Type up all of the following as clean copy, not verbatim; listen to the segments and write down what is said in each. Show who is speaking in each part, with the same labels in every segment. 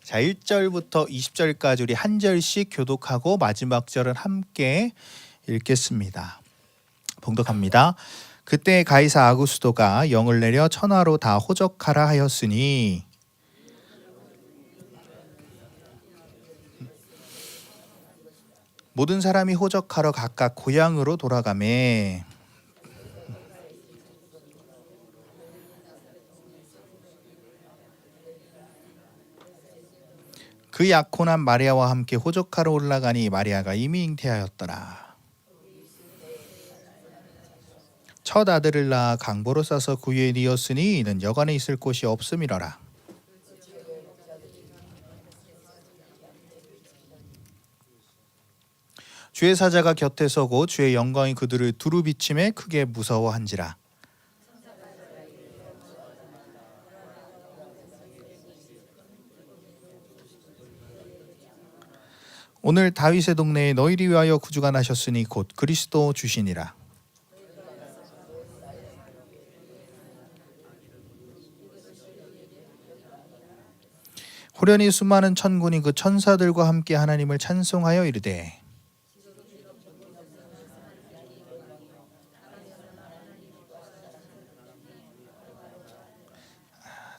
Speaker 1: 자, 1절부터 20절까지 우리 한 절씩 교독하고 마지막 절은 함께 읽겠습니다. 봉독합니다. 그때 가이사 아구스도가 영을 내려 천하로 다 호적하라 하였으니 모든 사람이 호적하러 각각 고향으로 돌아가매 그 약혼한 마리아와 함께 호적하러 올라가니 마리아가 이미 잉태하였더라. 첫 아들을 낳아 강보로 싸서 구유에 뉘었으니 이는 여관에 있을 곳이 없음이러라. 주의 사자가 곁에 서고 주의 영광이 그들을 두루 비침에 크게 무서워한지라. 오늘 다윗의 동네에 너희를 위하여 구주가 나셨으니 곧 그리스도 주시니라. 호련히 수많은 천군이 그 천사들과 함께 하나님을 찬송하여 이르되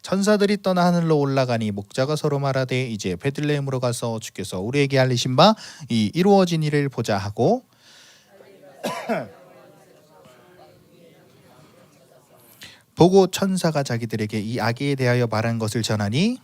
Speaker 1: 천사들이 떠나 하늘로 올라가니 목자가 서로 말하되 이제 베들레헴으로 가서 주께서 우리에게 알리신 바 이 이루어진 일을 보자 하고 보고 천사가 자기들에게 이 아기에 대하여 말한 것을 전하니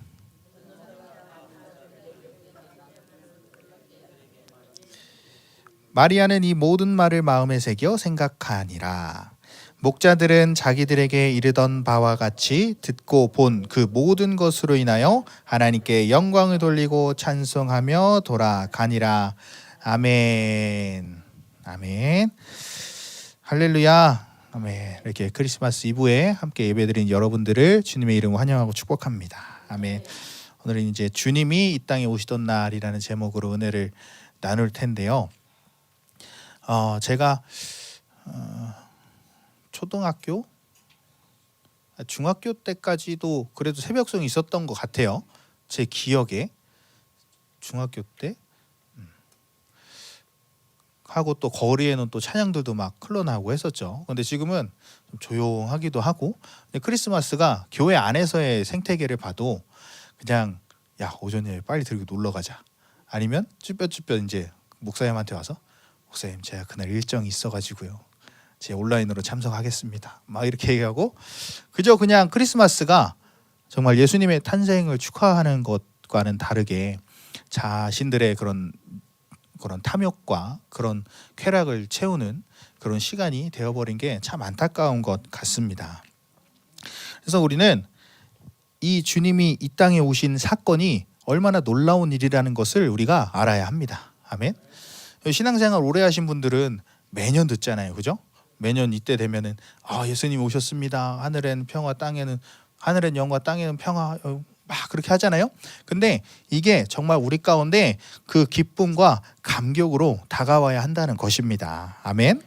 Speaker 1: 마리아는 이 모든 말을 마음에 새겨 생각하니라. 목자들은 자기들에게 이르던 바와 같이 듣고 본 그 모든 것으로 인하여 하나님께 영광을 돌리고 찬송하며 돌아가니라. 아멘. 아멘. 할렐루야. 아멘. 이렇게 크리스마스 이브에 함께 예배드린 여러분들을 주님의 이름으로 환영하고 축복합니다. 아멘. 오늘은 이제 주님이 이 땅에 오시던 날이라는 제목으로 은혜를 나눌 텐데요. 제가 초등학교, 중학교 때까지도 그래도 새벽송이 있었던 것 같아요. 제 기억에 중학교 때 하고 또 거리에는 또 찬양들도 막 흘러나오고 했었죠. 근데 지금은 좀 조용하기도 하고, 근데 크리스마스가 교회 안에서의 생태계를 봐도 그냥 야 오전에 빨리 들고 놀러 가자, 아니면 쭈뼛쭈뼛 이제 목사님한테 와서 목사님 제가 그날 일정이 있어가지고요 제 온라인으로 참석하겠습니다 막 이렇게 얘기하고, 그저 그냥 크리스마스가 정말 예수님의 탄생을 축하하는 것과는 다르게 자신들의 그런 탐욕과 그런 쾌락을 채우는 그런 시간이 되어버린 게 참 안타까운 것 같습니다. 그래서 우리는 이 주님이 이 땅에 오신 사건이 얼마나 놀라운 일이라는 것을 우리가 알아야 합니다. 아멘. 신앙생활 오래 하신 분들은 매년 듣잖아요, 그죠? 매년 이때 되면은 예수님 오셨습니다. 하늘엔 평화, 하늘엔 영광, 땅에는 평화, 막 그렇게 하잖아요. 근데 이게 정말 우리 가운데 그 기쁨과 감격으로 다가와야 한다는 것입니다. 아멘.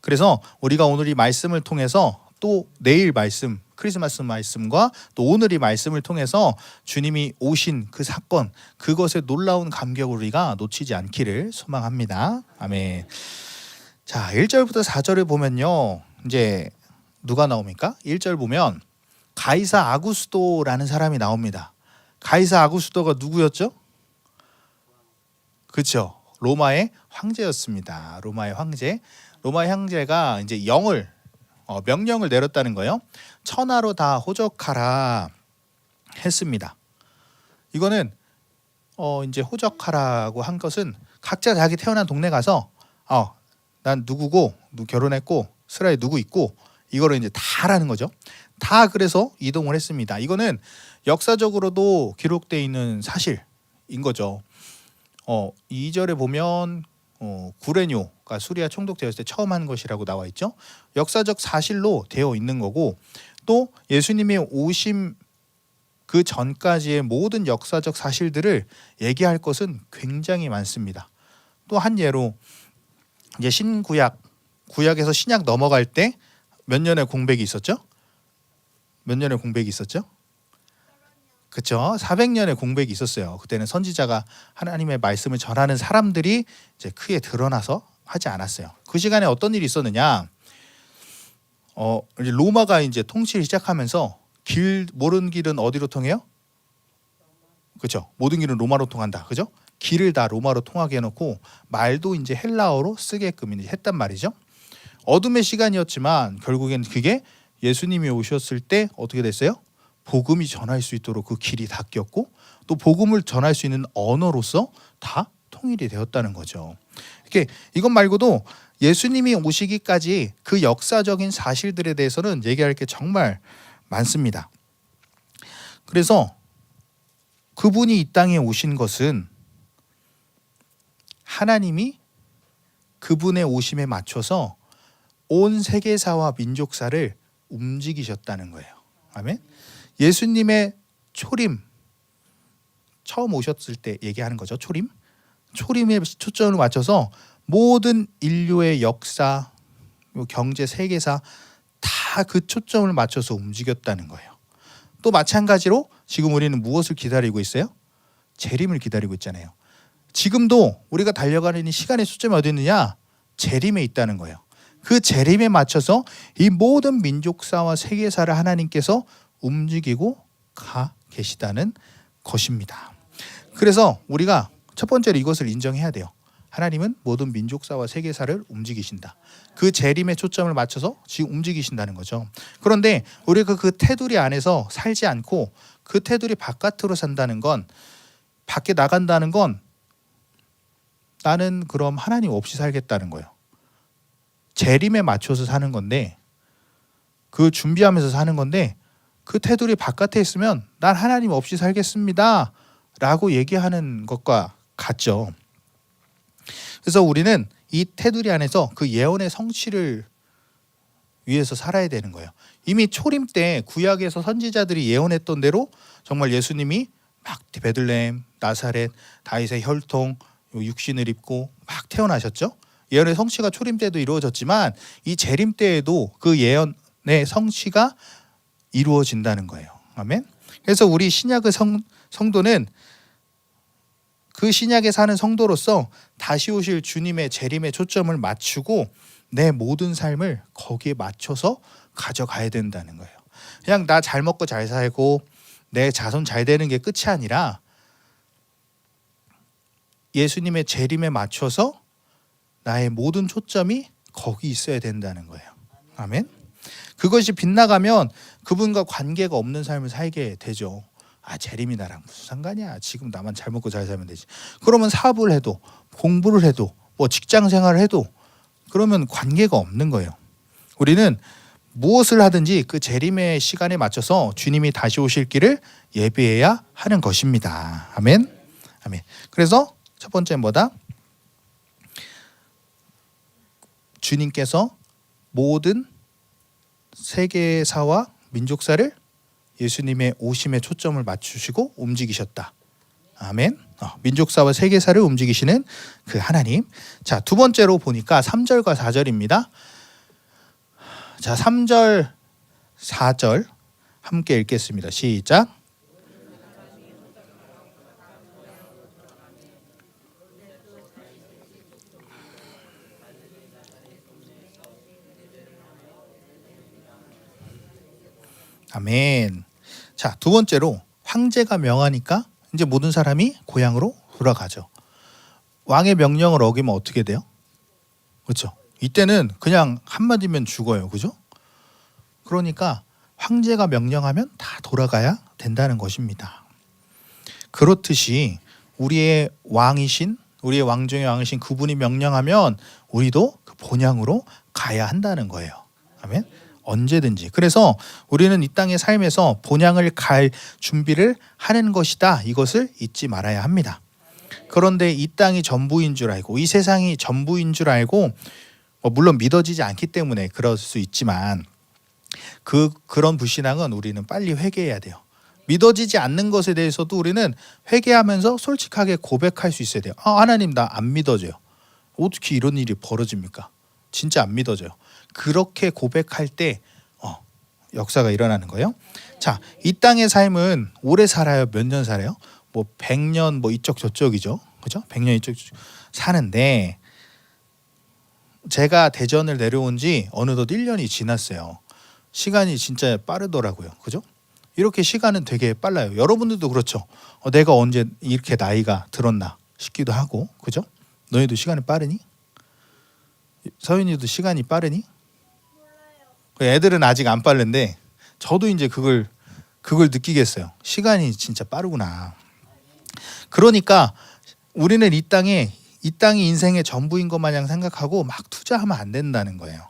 Speaker 1: 그래서 우리가 오늘 이 말씀을 통해서 또 내일 말씀, 크리스마스 말씀과 또 오늘 이 말씀을 통해서 주님이 오신 그 사건, 그것의 놀라운 감격을 우리가 놓치지 않기를 소망합니다. 아멘. 자, 1절부터 4절을 보면요, 이제 누가 나옵니까? 1절 보면 가이사 아구스도라는 사람이 나옵니다. 가이사 아구스도가 누구였죠? 그렇죠. 로마의 황제였습니다. 로마의 황제가 이제 명령을 내렸다는 거예요. 천하로 다 호적하라 했습니다. 이거는 이제 호적하라고 한 것은 각자 자기 태어난 동네 가서 난 누구고 누구 결혼했고 스라에 누구 있고 이거를 이제 다 하라는 거죠. 다 그래서 이동을 했습니다. 이거는 역사적으로도 기록되어 있는 사실인 거죠. 2절에 보면 구레뇨가 수리아 총독되었을 때 처음 한 것이라고 나와 있죠. 역사적 사실로 되어 있는 거고, 또 예수님이 오심 그 전까지의 모든 역사적 사실들을 얘기할 것은 굉장히 많습니다. 또 한 예로 이제 구약에서 신약 넘어갈 때 몇 년의 공백이 있었죠? 몇 년의 공백이 있었죠? 그렇죠. 400년의 공백이 있었어요. 그때는 선지자가 하나님의 말씀을 전하는 사람들이 이제 크게 드러나서 하지 않았어요. 그 시간에 어떤 일이 있었느냐? 이제 로마가 이제 통치를 시작하면서 모든 길은 어디로 통해요? 그렇죠. 모든 길은 로마로 통한다. 그죠? 길을 다 로마로 통하게 해놓고 말도 이제 헬라어로 쓰게끔 이제 했단 말이죠. 어둠의 시간이었지만 결국엔 그게 예수님이 오셨을 때 어떻게 됐어요? 복음이 전할 수 있도록 그 길이 닫혔고 또 복음을 전할 수 있는 언어로서 다 통일이 되었다는 거죠. 이것 말고도 예수님이 오시기까지 그 역사적인 사실들에 대해서는 얘기할 게 정말 많습니다. 그래서 그분이 이 땅에 오신 것은 하나님이 그분의 오심에 맞춰서 온 세계사와 민족사를 움직이셨다는 거예요. 아멘. 예수님의 초림, 처음 오셨을 때 얘기하는 거죠. 초림에 초점을 맞춰서 모든 인류의 역사, 경제, 세계사 다 그 초점을 맞춰서 움직였다는 거예요. 또 마찬가지로 지금 우리는 무엇을 기다리고 있어요? 재림을 기다리고 있잖아요. 지금도 우리가 달려가는 이 시간의 초점이 어디 있느냐? 재림에 있다는 거예요. 그 재림에 맞춰서 이 모든 민족사와 세계사를 하나님께서 움직이고 가 계시다는 것입니다. 그래서 우리가 첫 번째로 이것을 인정해야 돼요. 하나님은 모든 민족사와 세계사를 움직이신다. 그 재림의 초점을 맞춰서 지금 움직이신다는 거죠. 그런데 우리가 그 테두리 안에서 살지 않고 그 테두리 바깥으로 산다는 건, 밖에 나간다는 건 나는 그럼 하나님 없이 살겠다는 거예요. 재림에 맞춰서 사는 건데, 그 준비하면서 사는 건데, 그 테두리 바깥에 있으면 난 하나님 없이 살겠습니다 라고 얘기하는 것과 같죠. 그래서 우리는 이 테두리 안에서 그 예언의 성취를 위해서 살아야 되는 거예요. 이미 초림 때 구약에서 선지자들이 예언했던 대로 정말 예수님이 막 베들레헴, 나사렛, 다윗의 혈통, 육신을 입고 막 태어나셨죠. 예언의 성취가 초림 때도 이루어졌지만 이 재림 때에도 그 예언의 성취가 이루어진다는 거예요. 아멘. 그래서 우리 신약의 성도는 그 신약에 사는 성도로서 다시 오실 주님의 재림에 초점을 맞추고 내 모든 삶을 거기에 맞춰서 가져가야 된다는 거예요. 그냥 나 잘 먹고 잘 살고 내 자손 잘 되는 게 끝이 아니라 예수님의 재림에 맞춰서 나의 모든 초점이 거기 있어야 된다는 거예요. 아멘. 그것이 빗나가면 그분과 관계가 없는 삶을 살게 되죠. 재림이 나랑 무슨 상관이야. 지금 나만 잘 먹고 잘 살면 되지. 그러면 사업을 해도 공부를 해도 뭐 직장 생활을 해도 그러면 관계가 없는 거예요. 우리는 무엇을 하든지 그 재림의 시간에 맞춰서 주님이 다시 오실 길을 예비해야 하는 것입니다. 아멘. 아멘. 그래서 첫 번째 뭐다? 주님께서 모든 세계사와 민족사를 예수님의 오심에 초점을 맞추시고 움직이셨다. 아멘. 민족사와 세계사를 움직이시는 그 하나님. 자, 두 번째로 보니까 3절과 4절입니다. 자, 3절, 4절 함께 읽겠습니다. 시작. 아멘. 자, 두 번째로 황제가 명하니까 이제 모든 사람이 고향으로 돌아가죠. 왕의 명령을 어기면 어떻게 돼요? 그렇죠. 이때는 그냥 한마디면 죽어요. 그죠? 그러니까 황제가 명령하면 다 돌아가야 된다는 것입니다. 그렇듯이 우리의 왕이신, 우리의 왕중의 왕이신 그분이 명령하면 우리도 그 본향으로 가야 한다는 거예요. 아멘. 언제든지. 그래서 우리는 이 땅의 삶에서 본향을 갈 준비를 하는 것이다. 이것을 잊지 말아야 합니다. 그런데 이 땅이 전부인 줄 알고 이 세상이 전부인 줄 알고 물론 믿어지지 않기 때문에 그럴 수 있지만 그런 불신앙은 우리는 빨리 회개해야 돼요. 믿어지지 않는 것에 대해서도 우리는 회개하면서 솔직하게 고백할 수 있어야 돼요. 하나님 나 안 믿어져요. 어떻게 이런 일이 벌어집니까? 진짜 안 믿어져요. 그렇게 고백할 때 역사가 일어나는 거예요. 자, 이 땅의 삶은 오래 살아요? 몇 년 살아요? 뭐 100년 뭐 이쪽 저쪽이죠. 그죠? 100년 이쪽 저쪽 사는데 제가 대전을 내려온 지 어느덧 1년이 지났어요. 시간이 진짜 빠르더라고요. 그죠? 이렇게 시간은 되게 빨라요. 여러분들도 그렇죠. 내가 언제 이렇게 나이가 들었나 싶기도 하고. 그죠? 너희도 시간이 빠르니? 서윤이도 시간이 빠르니? 애들은 아직 안 빠른데 저도 이제 그걸 느끼겠어요. 시간이 진짜 빠르구나. 그러니까 우리는 이 땅이 인생의 전부인 것 마냥 생각하고 막 투자하면 안 된다는 거예요.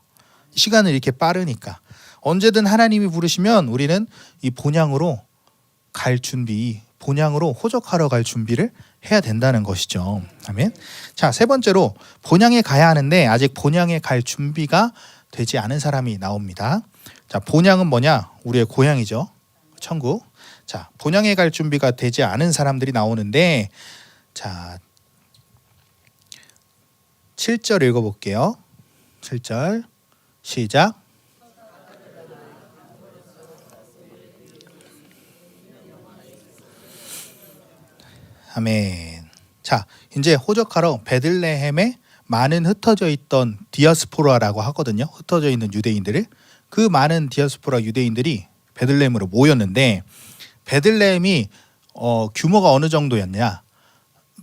Speaker 1: 시간은 이렇게 빠르니까. 언제든 하나님이 부르시면 우리는 이 본향으로 갈 준비, 본향으로 호적하러 갈 준비를 해야 된다는 것이죠. 아멘. 자, 세 번째로 본향에 가야 하는데 아직 본향에 갈 준비가 되지 않은 사람이 나옵니다. 자, 본향은 뭐냐? 우리의 고향이죠. 천국. 자, 본향에 갈 준비가 되지 않은 사람들이 나오는데, 자, 7절 읽어볼게요. 7절 시작. 아멘. 자, 이제 호적하러 베들레헴에 많은 흩어져 있던 디아스포라라고 하거든요. 흩어져 있는 유대인들을. 그 많은 디아스포라 유대인들이 베들레헴으로 모였는데 베들레헴이 규모가 어느 정도였냐?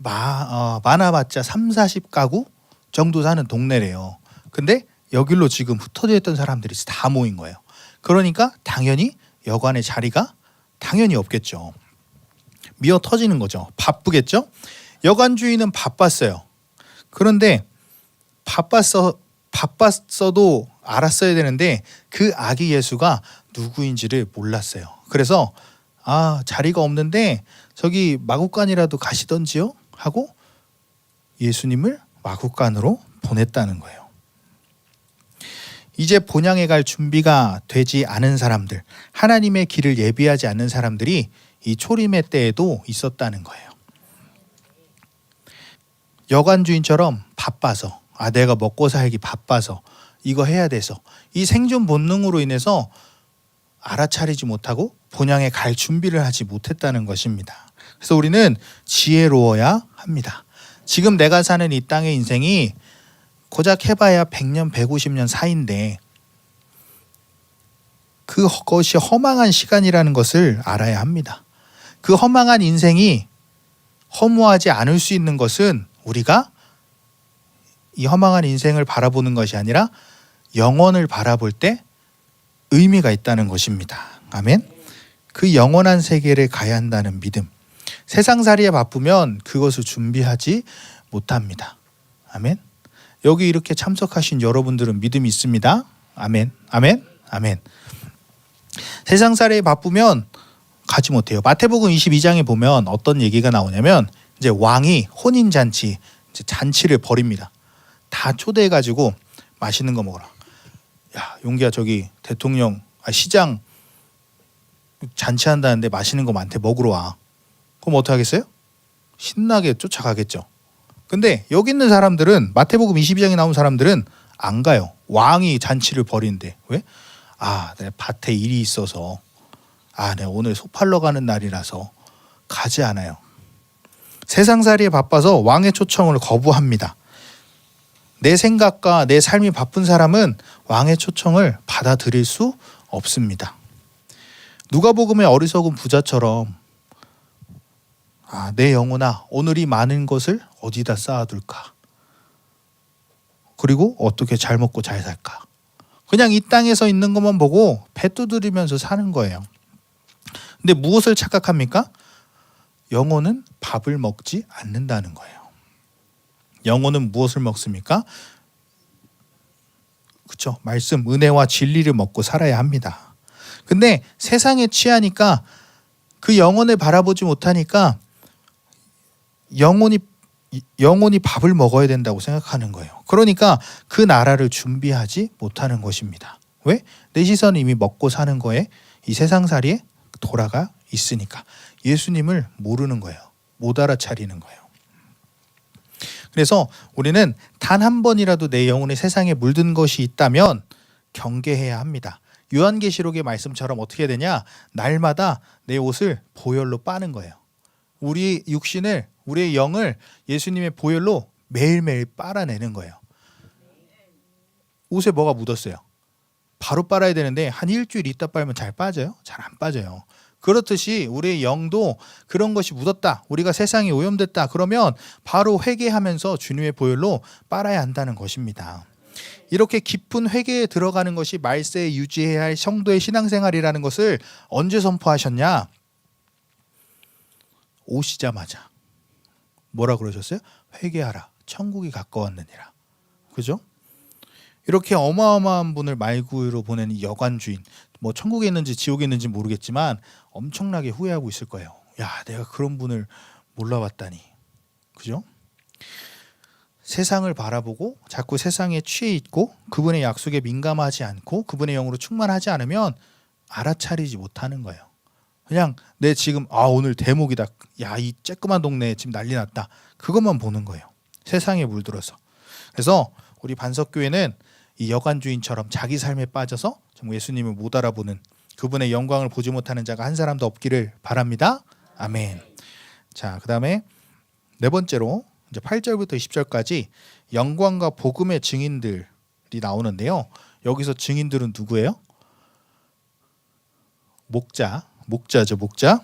Speaker 1: 많아봤자 30-40가구 정도 사는 동네래요. 근데 여기로 지금 흩어져 있던 사람들이 다 모인 거예요. 그러니까 당연히 여관의 자리가 당연히 없겠죠. 미어 터지는 거죠. 바쁘겠죠. 여관 주인은 바빴어요. 그런데 바빴어도 알았어야 되는데 그 아기 예수가 누구인지를 몰랐어요. 그래서 자리가 없는데 저기 마구간이라도 가시던지요 하고 예수님을 마구간으로 보냈다는 거예요. 이제 본향에 갈 준비가 되지 않은 사람들, 하나님의 길을 예비하지 않는 사람들이 이 초림의 때에도 있었다는 거예요. 여관 주인처럼 바빠서 내가 먹고 살기 바빠서 이거 해야 돼서 이 생존 본능으로 인해서 알아차리지 못하고 본향에 갈 준비를 하지 못했다는 것입니다. 그래서 우리는 지혜로워야 합니다. 지금 내가 사는 이 땅의 인생이 고작 해봐야 100년, 150년 사이인데 그것이 허망한 시간이라는 것을 알아야 합니다. 그 허망한 인생이 허무하지 않을 수 있는 것은 우리가 이 허망한 인생을 바라보는 것이 아니라 영원을 바라볼 때 의미가 있다는 것입니다. 아멘. 그 영원한 세계를 가야 한다는 믿음. 세상살이에 바쁘면 그것을 준비하지 못합니다. 아멘. 여기 이렇게 참석하신 여러분들은 믿음이 있습니다. 아멘. 아멘. 아멘. 세상살이에 바쁘면 가지 못해요. 마태복음 22장에 보면 어떤 얘기가 나오냐면 이제 왕이 혼인잔치, 이제 잔치를 벌입니다. 다 초대해가지고 맛있는 거 먹어라. 야, 용기야 저기 대통령, 시장 잔치한다는데 맛있는 거 많대 먹으러 와. 그럼 어떻게 하겠어요? 신나게 쫓아가겠죠. 근데 여기 있는 사람들은 마태복음 22장에 나온 사람들은 안 가요. 왕이 잔치를 벌이는데 왜? 내 밭에 일이 있어서 내가 오늘 소 팔러 가는 날이라서 가지 않아요. 세상살이에 바빠서 왕의 초청을 거부합니다. 내 생각과 내 삶이 바쁜 사람은 왕의 초청을 받아들일 수 없습니다. 누가복음의 어리석은 부자처럼 내 영혼아 오늘 이 많은 것을 어디다 쌓아둘까? 그리고 어떻게 잘 먹고 잘 살까? 그냥 이 땅에서 있는 것만 보고 배 두드리면서 사는 거예요. 근데 무엇을 착각합니까? 영혼은 밥을 먹지 않는다는 거예요. 영혼은 무엇을 먹습니까? 그렇죠. 말씀, 은혜와 진리를 먹고 살아야 합니다. 근데 세상에 취하니까 그 영혼을 바라보지 못하니까 영혼이 밥을 먹어야 된다고 생각하는 거예요. 그러니까 그 나라를 준비하지 못하는 것입니다. 왜? 내 시선이 이미 먹고 사는 거에 이 세상살이에 돌아가 있으니까 예수님을 모르는 거예요. 못 알아차리는 거예요. 그래서 우리는 단 한 번이라도 내 영혼의 세상에 물든 것이 있다면 경계해야 합니다. 요한계시록의 말씀처럼 어떻게 되냐? 날마다 내 옷을 보혈로 빠는 거예요. 우리 육신을, 우리의 영을 예수님의 보혈로 매일매일 빨아내는 거예요. 옷에 뭐가 묻었어요? 바로 빨아야 되는데 한 일주일 있다 빨면 잘 빠져요? 잘 안 빠져요. 그렇듯이 우리의 영도 그런 것이 묻었다, 우리가 세상에 오염됐다 그러면 바로 회개하면서 주님의 보혈로 빨아야 한다는 것입니다. 이렇게 깊은 회개에 들어가는 것이 말세에 유지해야 할 성도의 신앙생활이라는 것을 언제 선포하셨냐? 오시자마자 뭐라 그러셨어요? 회개하라, 천국이 가까웠느니라. 그죠? 이렇게 어마어마한 분을 말구유로 보낸 이 여관주인, 뭐 천국에 있는지 지옥에 있는지 모르겠지만 엄청나게 후회하고 있을 거예요. 야, 내가 그런 분을 몰라봤다니. 그죠? 세상을 바라보고 자꾸 세상에 취해 있고 그분의 약속에 민감하지 않고 그분의 영으로 충만하지 않으면 알아차리지 못하는 거예요. 그냥 내 지금 오늘 대목이다, 야, 이 쬐끄만 동네에 지금 난리 났다, 그것만 보는 거예요. 세상에 물들어서. 그래서 우리 반석교회는 이 여관주인처럼 자기 삶에 빠져서 정말 예수님을 못 알아보는, 그분의 영광을 보지 못하는 자가 한 사람도 없기를 바랍니다. 아멘. 자, 그 다음에 네 번째로 이제 8절부터 20절까지 영광과 복음의 증인들이 나오는데요. 여기서 증인들은 누구예요? 목자죠, 목자.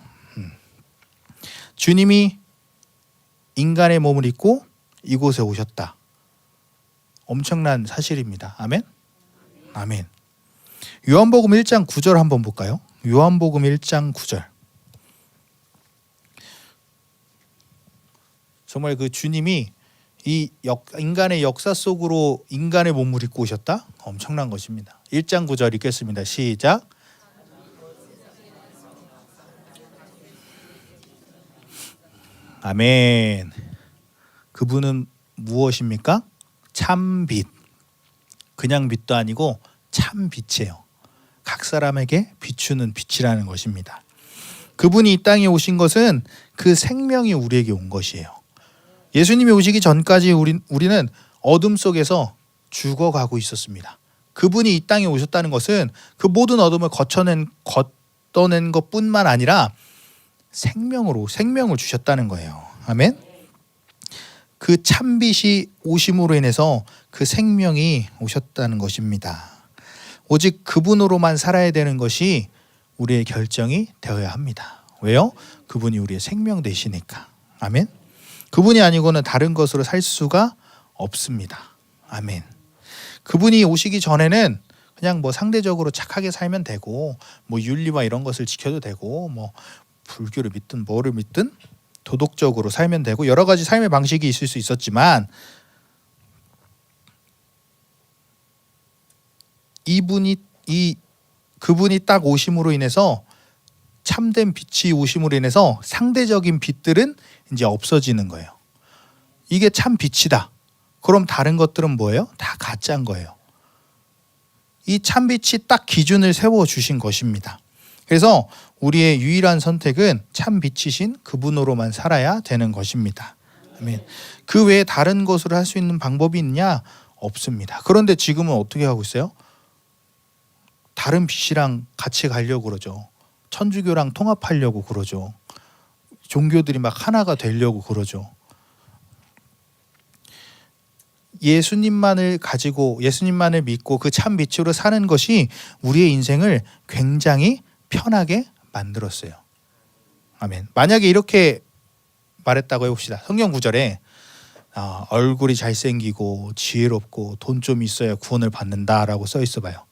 Speaker 1: 주님이 인간의 몸을 입고 이곳에 오셨다. 엄청난 사실입니다. 아멘. 아멘. 요한복음 1장 9절 한번 볼까요? 요한복음 1장 9절. 정말 그 주님이 이 인간의 역사 속으로 인간의 몸을 입고 오셨다? 엄청난 것입니다. 1장 9절 읽겠습니다. 시작. 아멘. 그분은 무엇입니까? 참 빛. 그냥 빛도 아니고 참 빛이에요. 각 사람에게 비추는 빛이라는 것입니다. 그분이 이 땅에 오신 것은 그 생명이 우리에게 온 것이에요. 예수님이 오시기 전까지 우리는 어둠 속에서 죽어가고 있었습니다. 그분이 이 땅에 오셨다는 것은 그 모든 어둠을 걷어낸 것뿐만 아니라 생명을 주셨다는 거예요. 아멘. 그 참빛이 오심으로 인해서 그 생명이 오셨다는 것입니다. 오직 그분으로만 살아야 되는 것이 우리의 결정이 되어야 합니다. 왜요? 그분이 우리의 생명 되시니까. 아멘. 그분이 아니고는 다른 것으로 살 수가 없습니다. 아멘. 그분이 오시기 전에는 그냥 뭐 상대적으로 착하게 살면 되고, 뭐 윤리와 이런 것을 지켜도 되고, 뭐 불교를 믿든 뭐를 믿든 도덕적으로 살면 되고, 여러 가지 삶의 방식이 있을 수 있었지만, 그분이 딱 오심으로 인해서, 참된 빛이 오심으로 인해서 상대적인 빛들은 이제 없어지는 거예요. 이게 참 빛이다. 그럼 다른 것들은 뭐예요? 다 가짜인 거예요. 이 참 빛이 딱 기준을 세워 주신 것입니다. 그래서 우리의 유일한 선택은 참 빛이신 그분으로만 살아야 되는 것입니다. 아멘. 그 외에 다른 것으로 할 수 있는 방법이 있냐? 없습니다. 그런데 지금은 어떻게 하고 있어요? 다른 빛이랑 같이 가려고 그러죠. 천주교랑 통합하려고 그러죠. 종교들이 막 하나가 되려고 그러죠. 예수님만을 가지고, 예수님만을 믿고 그 참 빛으로 사는 것이 우리의 인생을 굉장히 편하게 만들었어요. 아멘. 만약에 이렇게 말했다고 해봅시다. 성경 구절에 얼굴이 잘생기고 지혜롭고 돈 좀 있어야 구원을 받는다라고 써 있어 봐요.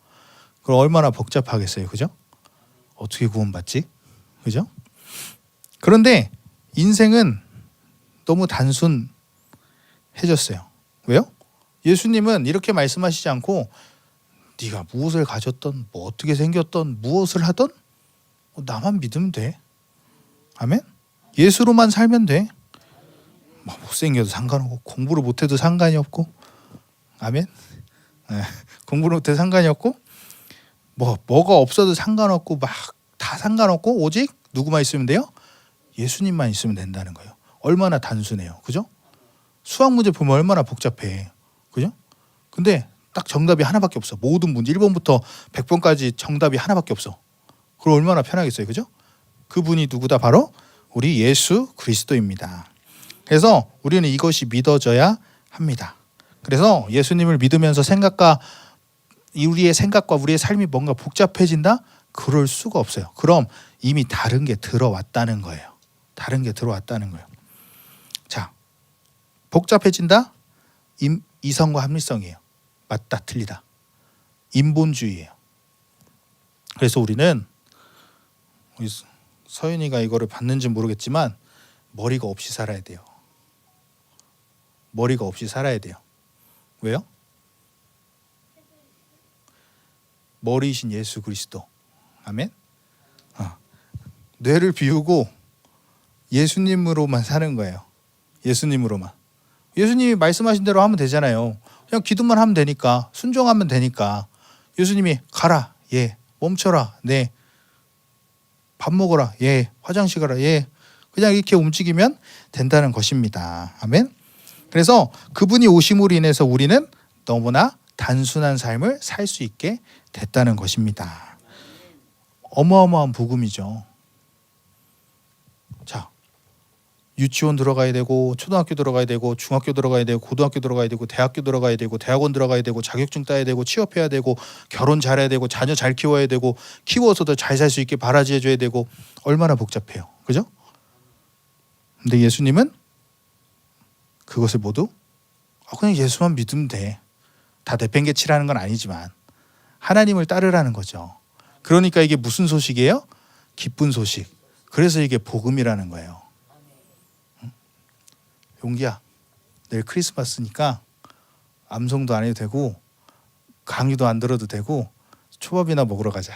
Speaker 1: 그럼 얼마나 복잡하겠어요. 그죠? 어떻게 구원받지? 그죠? 그런데 인생은 너무 단순해졌어요. 왜요? 예수님은 이렇게 말씀하시지 않고 네가 무엇을 가졌던, 뭐 어떻게 생겼던, 무엇을 하던 나만 믿으면 돼. 아멘? 예수로만 살면 돼. 뭐 못생겨도 상관없고 공부를 못해도 상관이 없고, 아멘? 네. 공부를 못해도 상관이 없고 뭐가 없어도 상관없고 막 다 상관없고 오직 누구만 있으면 돼요? 예수님만 있으면 된다는 거예요. 얼마나 단순해요. 그죠? 수학 문제 보면 얼마나 복잡해. 그죠? 근데 딱 정답이 하나밖에 없어. 모든 문제 1번부터 100번까지 정답이 하나밖에 없어. 그럼 얼마나 편하겠어요, 그죠? 그분이 누구다? 바로 우리 예수 그리스도입니다. 그래서 우리는 이것이 믿어져야 합니다. 그래서 예수님을 믿으면서 우리의 생각과 우리의 삶이 뭔가 복잡해진다? 그럴 수가 없어요. 그럼 이미 다른 게 들어왔다는 거예요. 다른 게 들어왔다는 거예요. 자, 복잡해진다? 이성과 합리성이에요. 맞다, 틀리다. 인본주의예요. 그래서 우리는 우리 서윤이가 이거를 봤는지 모르겠지만 머리가 없이 살아야 돼요. 머리가 없이 살아야 돼요. 왜요? 머리이신 예수 그리스도. 아멘. 뇌를 비우고 예수님으로만 사는 거예요. 예수님으로만. 예수님이 말씀하신 대로 하면 되잖아요. 그냥 기도만 하면 되니까, 순종하면 되니까. 예수님이 가라, 예. 멈춰라, 네. 밥 먹어라, 예. 화장실 가라, 예. 그냥 이렇게 움직이면 된다는 것입니다. 아멘. 그래서 그분이 오심으로 인해서 우리는 너무나 단순한 삶을 살 수 있게 됐다는 것입니다. 어마어마한 복음이죠. 자, 유치원 들어가야 되고, 초등학교 들어가야 되고, 중학교 들어가야 되고, 고등학교 들어가야 되고, 대학교 들어가야 되고, 대학원 들어가야 되고, 자격증 따야 되고, 취업해야 되고, 결혼 잘해야 되고, 자녀 잘 키워야 되고, 키워서도 잘 살 수 있게 바라지 해줘야 되고, 얼마나 복잡해요. 그죠? 근데 예수님은 그것을 모두 그냥 예수만 믿으면 돼. 다 내팽개치라는 건 아니지만 하나님을 따르라는 거죠. 그러니까 이게 무슨 소식이에요? 기쁜 소식. 그래서 이게 복음이라는 거예요. 용기야, 내일 크리스마스니까 암송도 안 해도 되고 강의도 안 들어도 되고 초밥이나 먹으러 가자.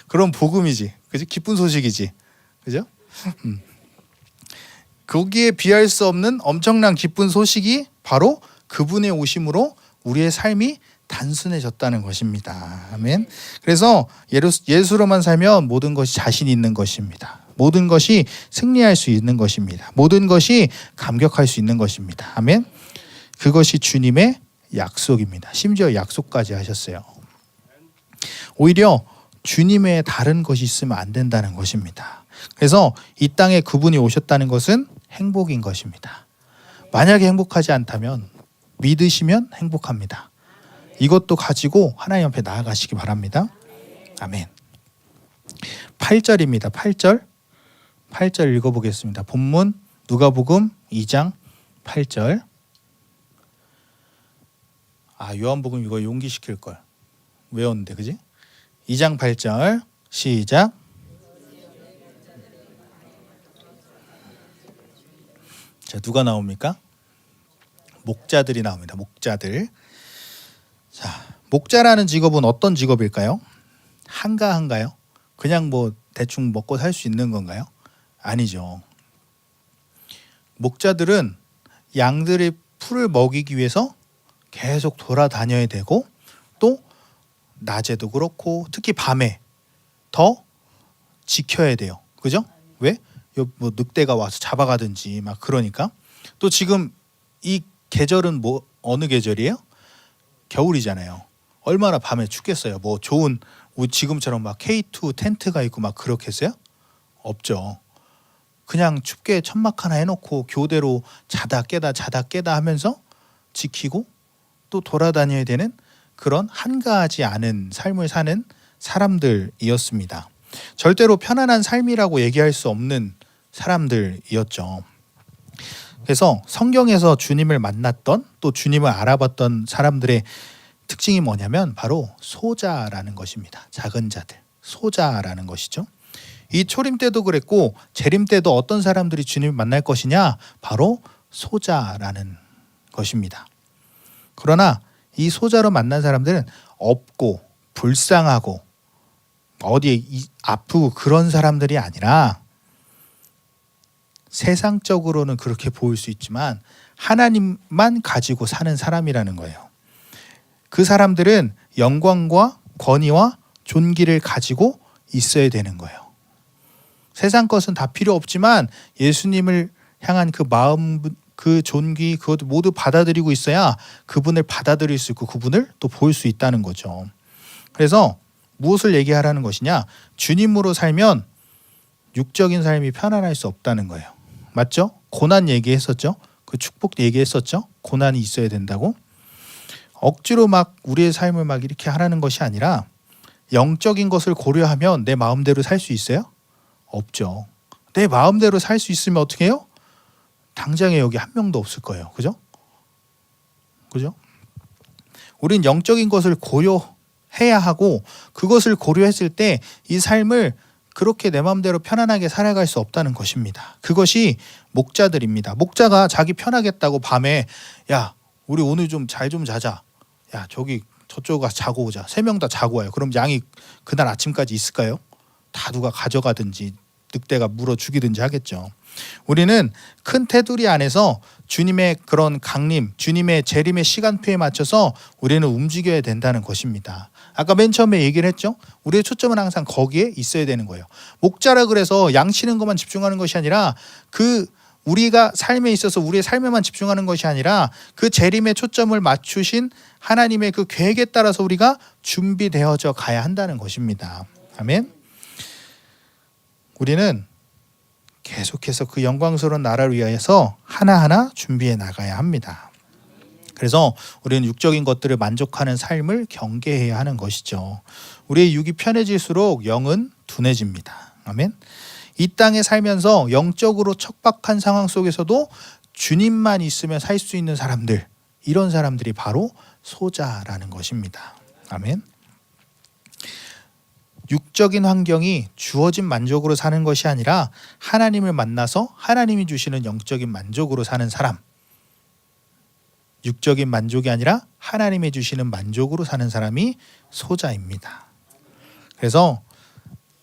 Speaker 1: 그런 복음이지. 그지? 기쁜 소식이지. 그죠? 거기에 비할 수 없는 엄청난 기쁜 소식이 바로 그분의 오심으로 우리의 삶이 단순해졌다는 것입니다. 아멘. 그래서 예수로만 살면 모든 것이 자신 있는 것입니다. 모든 것이 승리할 수 있는 것입니다. 모든 것이 감격할 수 있는 것입니다. 아멘. 그것이 주님의 약속입니다. 심지어 약속까지 하셨어요. 오히려 주님의 다른 것이 있으면 안 된다는 것입니다. 그래서 이 땅에 그분이 오셨다는 것은 행복인 것입니다. 만약에 행복하지 않다면 믿으시면 행복합니다. 이것도 가지고 하나님 앞에 나아가시기 바랍니다. 아멘. 8절입니다. 8절 읽어보겠습니다. 본문 누가복음 2장 8절. 요한복음 이거 용기시킬 걸 외웠는데, 그지? 2장 8절 시작. 자, 누가 나옵니까? 목자들이 나옵니다. 목자들. 자, 목자라는 직업은 어떤 직업일까요? 한가한가요? 그냥 뭐 대충 먹고 살 수 있는 건가요? 아니죠. 목자들은 양들의 풀을 먹이기 위해서 계속 돌아다녀야 되고, 또 낮에도 그렇고 특히 밤에 더 지켜야 돼요. 그죠? 왜? 뭐 늑대가 와서 잡아가든지 막 그러니까. 또 지금 이 계절은 뭐 어느 계절이에요? 겨울이잖아요. 얼마나 밤에 춥겠어요. 뭐 좋은 지금처럼 막 K2 텐트가 있고 막 그렇겠어요? 없죠. 그냥 춥게 천막 하나 해놓고 교대로 자다 깨다 하면서 지키고 또 돌아다녀야 되는 그런 한가하지 않은 삶을 사는 사람들이었습니다. 절대로 편안한 삶이라고 얘기할 수 없는 사람들이었죠. 그래서 성경에서 주님을 만났던, 또 주님을 알아봤던 사람들의 특징이 뭐냐면 바로 소자라는 것입니다. 작은 자들, 소자라는 것이죠. 이 초림 때도 그랬고 재림 때도 어떤 사람들이 주님을 만날 것이냐? 바로 소자라는 것입니다. 그러나 이 소자로 만난 사람들은 없고 불쌍하고 어디에 아프고 그런 사람들이 아니라, 세상적으로는 그렇게 보일 수 있지만 하나님만 가지고 사는 사람이라는 거예요. 그 사람들은 영광과 권위와 존귀를 가지고 있어야 되는 거예요. 세상 것은 다 필요 없지만 예수님을 향한 그 마음 그 존귀 그것도 모두 받아들이고 있어야 그분을 받아들일 수 있고 그분을 또 볼 수 있다는 거죠. 그래서 무엇을 얘기하라는 것이냐? 주님으로 살면 육적인 삶이 편안할 수 없다는 거예요. 맞죠? 고난 얘기했었죠? 그 축복 얘기했었죠? 고난이 있어야 된다고. 억지로 막 우리의 삶을 막 이렇게 하라는 것이 아니라 영적인 것을 고려하면 내 마음대로 살 수 있어요? 없죠. 내 마음대로 살 수 있으면 어떻게 해요? 당장에 여기 한 명도 없을 거예요. 그죠? 그죠? 우린 영적인 것을 고려해야 하고 그것을 고려했을 때 이 삶을 그렇게 내 마음대로 편안하게 살아갈 수 없다는 것입니다. 그것이 목자들입니다. 목자가 자기 편하겠다고 밤에 야 우리 오늘 좀 잘 좀 자자. 야 저기 저쪽 가서 자고 오자. 3명 다 자고 와요. 그럼 양이 그날 아침까지 있을까요? 다 누가 가져가든지 늑대가 물어 죽이든지 하겠죠. 우리는 큰 테두리 안에서 주님의 그런 강림, 주님의 재림의 시간표에 맞춰서 우리는 움직여야 된다는 것입니다. 아까 맨 처음에 얘기를 했죠. 우리의 초점은 항상 거기에 있어야 되는 거예요. 목자라 그래서 양치는 것만 집중하는 것이 아니라 그 우리가 삶에 있어서 우리의 삶에만 집중하는 것이 아니라 그 재림의 초점을 맞추신 하나님의 그 계획에 따라서 우리가 준비되어져 가야 한다는 것입니다. 아멘. 우리는 계속해서 그 영광스러운 나라를 위하여서 하나하나 준비해 나가야 합니다. 그래서 우리는 육적인 것들을 만족하는 삶을 경계해야 하는 것이죠. 우리의 육이 편해질수록 영은 둔해집니다. 아멘. 이 땅에 살면서 영적으로 척박한 상황 속에서도 주님만 있으면 살 수 있는 사람들, 이런 사람들이 바로 소자라는 것입니다. 아멘. 육적인 환경이 주어진 만족으로 사는 것이 아니라 하나님을 만나서 하나님이 주시는 영적인 만족으로 사는 사람, 육적인 만족이 아니라 하나님이 주시는 만족으로 사는 사람이 소자입니다. 그래서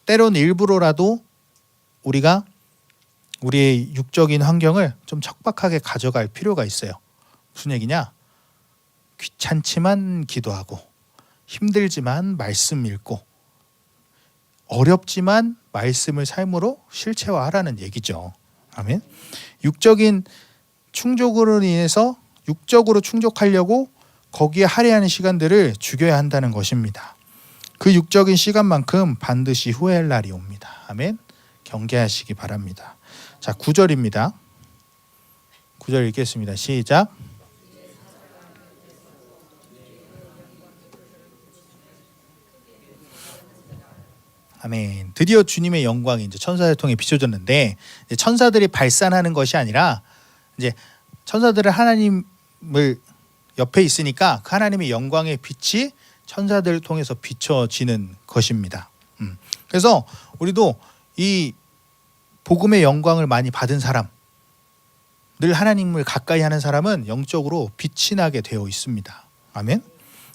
Speaker 1: 때론 일부러라도 우리가 우리의 육적인 환경을 좀 척박하게 가져갈 필요가 있어요. 무슨 얘기냐? 귀찮지만 기도하고 힘들지만 말씀 읽고 어렵지만 말씀을 삶으로 실체화하라는 얘기죠. 아멘. 육적인 충족으로 인해서 육적으로 충족하려고 거기에 할애하는 시간들을 죽여야 한다는 것입니다. 그 육적인 시간만큼 반드시 후회할 날이 옵니다. 아멘. 경계하시기 바랍니다. 자, 9절입니다. 9절 읽겠습니다. 시작. 아멘. 드디어 주님의 영광이 이제 천사를 통해 비춰졌는데 이제 천사들이 발산하는 것이 아니라 이제 천사들은 하나님을 옆에 있으니까 그 하나님의 영광의 빛이 천사들을 통해서 비춰지는 것입니다. 그래서 우리도 이 복음의 영광을 많이 받은 사람, 늘 하나님을 가까이 하는 사람은 영적으로 빛이 나게 되어 있습니다. 아멘.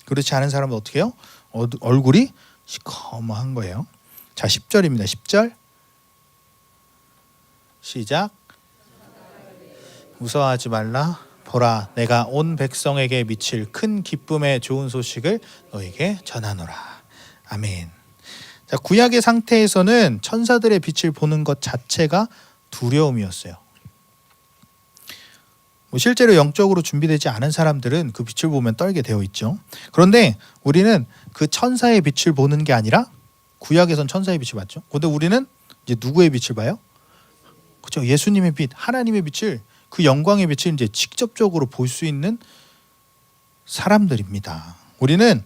Speaker 1: 그렇지 않은 사람은 어떻게 해요? 얼굴이 시커먼한 거예요. 자, 10절입니다. 10절 시작. 무서워하지 말라. 보라, 내가 온 백성에게 미칠 큰 기쁨의 좋은 소식을 너에게 전하노라. 아멘. 자, 구약의 상태에서는 천사들의 빛을 보는 것 자체가 두려움이었어요. 실제로 영적으로 준비되지 않은 사람들은 그 빛을 보면 떨게 되어 있죠. 그런데 우리는 그 천사의 빛을 보는 게 아니라 구약에선 천사의 빛을 봤죠. 그런데 우리는 이제 누구의 빛을 봐요? 그렇죠. 예수님의 빛, 하나님의 빛을, 그 영광의 빛을 이제 직접적으로 볼 수 있는 사람들입니다. 우리는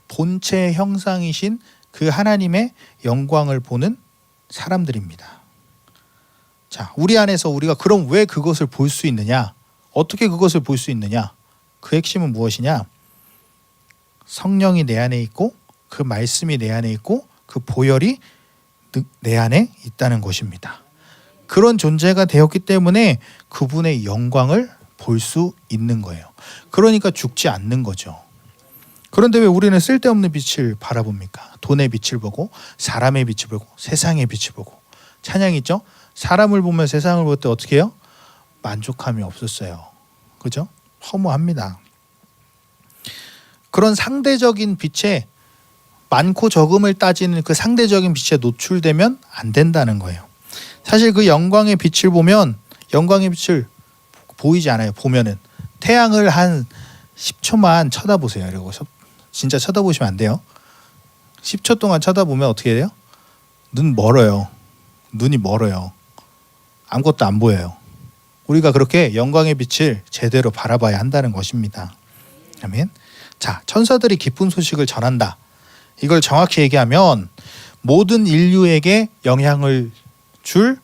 Speaker 1: 본체 형상이신 그 하나님의 영광을 보는 사람들입니다. 자, 우리 안에서 우리가 그럼 왜 그것을 볼 수 있느냐? 어떻게 그것을 볼 수 있느냐? 그 핵심은 무엇이냐? 성령이 내 안에 있고 그 말씀이 내 안에 있고 그 보혈이 내 안에 있다는 것입니다. 그런 존재가 되었기 때문에 그분의 영광을 볼 수 있는 거예요. 그러니까 죽지 않는 거죠. 그런데 왜 우리는 쓸데없는 빛을 바라봅니까? 돈의 빛을 보고 사람의 빛을 보고 세상의 빛을 보고. 찬양이 있죠? 사람을 보면 세상을 볼 때 어떻게 해요? 만족함이 없었어요. 그죠? 허무합니다. 그런 상대적인 빛에 많고 적음을 따지는 그 상대적인 빛에 노출되면 안 된다는 거예요. 사실 그 영광의 빛을 보면 영광의 빛을 보이지 않아요. 보면은 태양을 한 10초만 쳐다보세요. 이러고 진짜 쳐다보시면 안 돼요. 10초 동안 쳐다보면 어떻게 돼요? 눈 멀어요. 눈이 멀어요. 아무것도 안 보여요. 우리가 그렇게 영광의 빛을 제대로 바라봐야 한다는 것입니다. 아멘. 자, 천사들이 기쁜 소식을 전한다. 이걸 정확히 얘기하면 모든 인류에게 영향을 줄